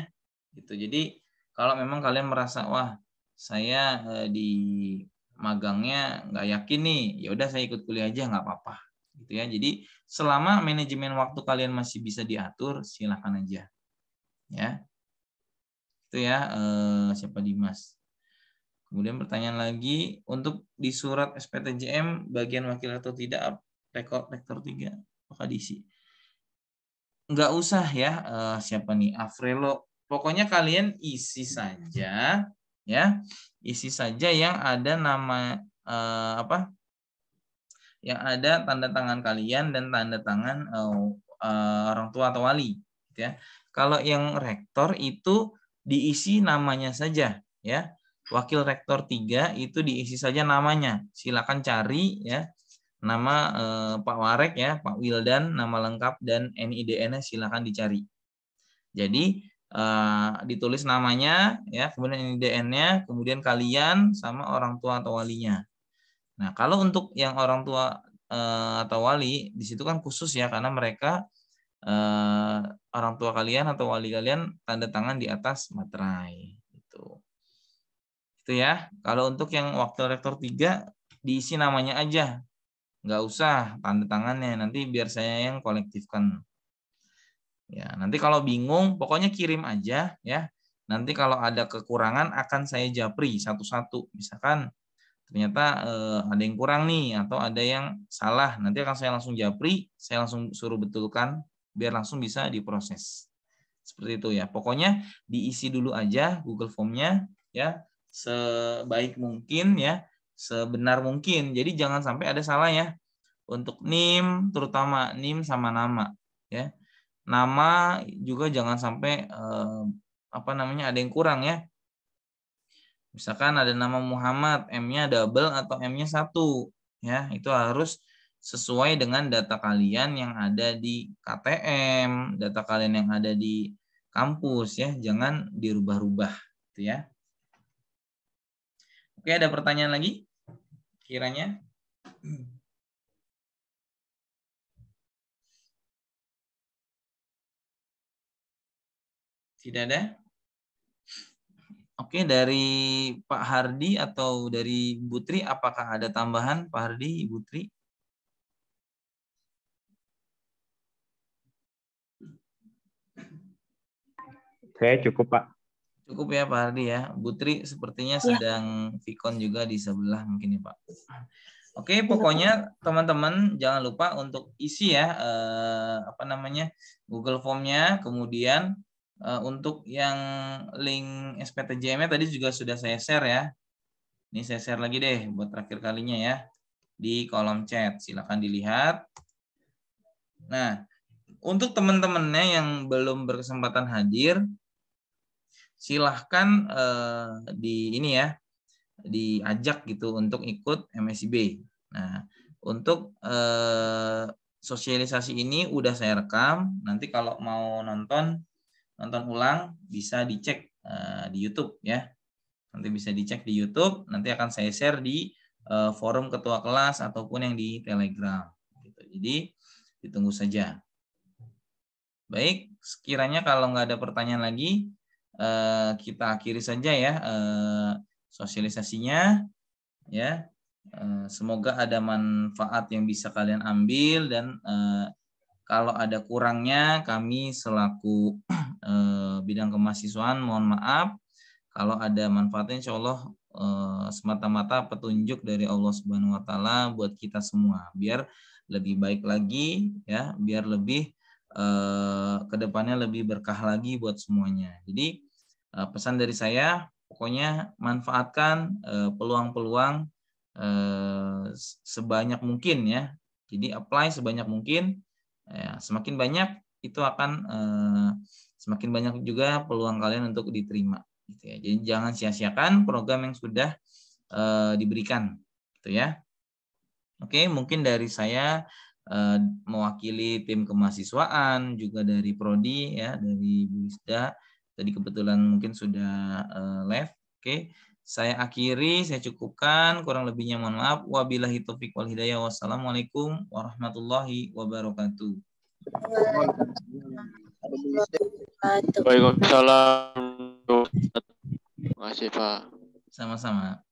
gitu. Jadi kalau memang kalian merasa wah saya di magangnya nggak yakin nih, ya udah saya ikut kuliah aja nggak apa-apa gitu ya. Jadi selama manajemen waktu kalian masih bisa diatur, silakan aja ya. Itu ya siapa Dimas. Kemudian pertanyaan lagi, untuk di surat SPTJM bagian wakil atau tidak rektor 3 apakah diisi? Enggak usah ya, siapa nih? Afrilo. Pokoknya kalian isi saja ya. Isi saja yang ada nama yang ada tanda tangan kalian dan tanda tangan orang tua atau wali gitu ya. Kalau yang rektor itu diisi namanya saja ya. Wakil rektor 3 itu diisi saja namanya. Silakan cari ya nama Pak Warek ya, Pak Wildan, nama lengkap dan NIDN-nya silakan dicari. Jadi ditulis namanya ya, kemudian NIDN-nya, kemudian kalian sama orang tua atau walinya. Nah, kalau untuk yang orang tua atau wali di situ kan khusus ya, karena mereka orang tua kalian atau wali kalian tanda tangan di atas materai gitu. Itu ya. Kalau untuk yang wakil rektor 3 diisi namanya aja. Nggak usah tanda tangannya, nanti biar saya yang kolektifkan. Ya, nanti kalau bingung pokoknya kirim aja ya. Nanti kalau ada kekurangan akan saya japri satu-satu. Misalkan ternyata ada yang kurang nih atau ada yang salah, nanti akan saya langsung japri, saya langsung suruh betulkan biar langsung bisa diproses. Seperti itu ya. Pokoknya diisi dulu aja Google Form-nya ya, sebaik mungkin ya, sebenar mungkin. Jadi jangan sampai ada salah ya. Untuk NIM, terutama NIM sama nama ya. Nama juga jangan sampai ada yang kurang ya. Misalkan ada nama Muhammad, M-nya double atau M-nya 1 ya. Itu harus sesuai dengan data kalian yang ada di KTM, data kalian yang ada di kampus ya, jangan dirubah-rubah gitu ya. Oke, ada pertanyaan lagi? Kiranya? Tidak ada? Oke, dari Pak Hardi atau dari Bu Tri, apakah ada tambahan Pak Hardi, Ibu Tri?
Saya cukup, Pak.
Cukup ya Pak Hardi ya. Bu Tri sepertinya sedang Vicon juga di sebelah mungkin ya Pak. Oke, pokoknya teman-teman jangan lupa untuk isi ya Google Form-nya, kemudian untuk yang link SPTJM-nya tadi juga sudah saya share ya. Ini saya share lagi deh buat terakhir kalinya ya di kolom chat. Silakan dilihat. Nah, untuk teman-temannya yang belum berkesempatan hadir, silahkan diajak gitu untuk ikut MSIB. Nah, untuk sosialisasi ini udah saya rekam. Nanti kalau mau nonton ulang bisa dicek di YouTube ya. Nanti bisa dicek di YouTube. Nanti akan saya share di forum ketua kelas ataupun yang di Telegram. Gitu. Jadi ditunggu saja. Baik, sekiranya kalau nggak ada pertanyaan lagi, kita akhiri saja ya sosialisasinya ya. Semoga ada manfaat yang bisa kalian ambil dan kalau ada kurangnya kami selaku bidang kemahasiswaan mohon maaf. Kalau ada manfaatnya insya Allah semata-mata petunjuk dari Allah Subhanahu wa taala buat kita semua biar lebih baik lagi ya, biar lebih kedepannya lebih berkah lagi buat semuanya. Jadi pesan dari saya pokoknya manfaatkan peluang-peluang sebanyak mungkin ya. Jadi apply sebanyak mungkin. Ya, semakin banyak itu akan semakin banyak juga peluang kalian untuk diterima. Gitu ya. Jadi jangan sia-siakan program yang sudah diberikan. Gitu ya. Oke, mungkin dari saya mewakili tim kemahasiswaan, juga dari Prodi ya, dari Bu Lisda. Tadi kebetulan mungkin sudah live. Oke, saya akhiri, saya cukupkan. Kurang lebihnya mohon maaf. Wabillahi taufiq wal hidayah. Wassalamualaikum warahmatullahi wabarakatuh.
Waalaikumsalam. Terima kasih, Pak.
Sama-sama.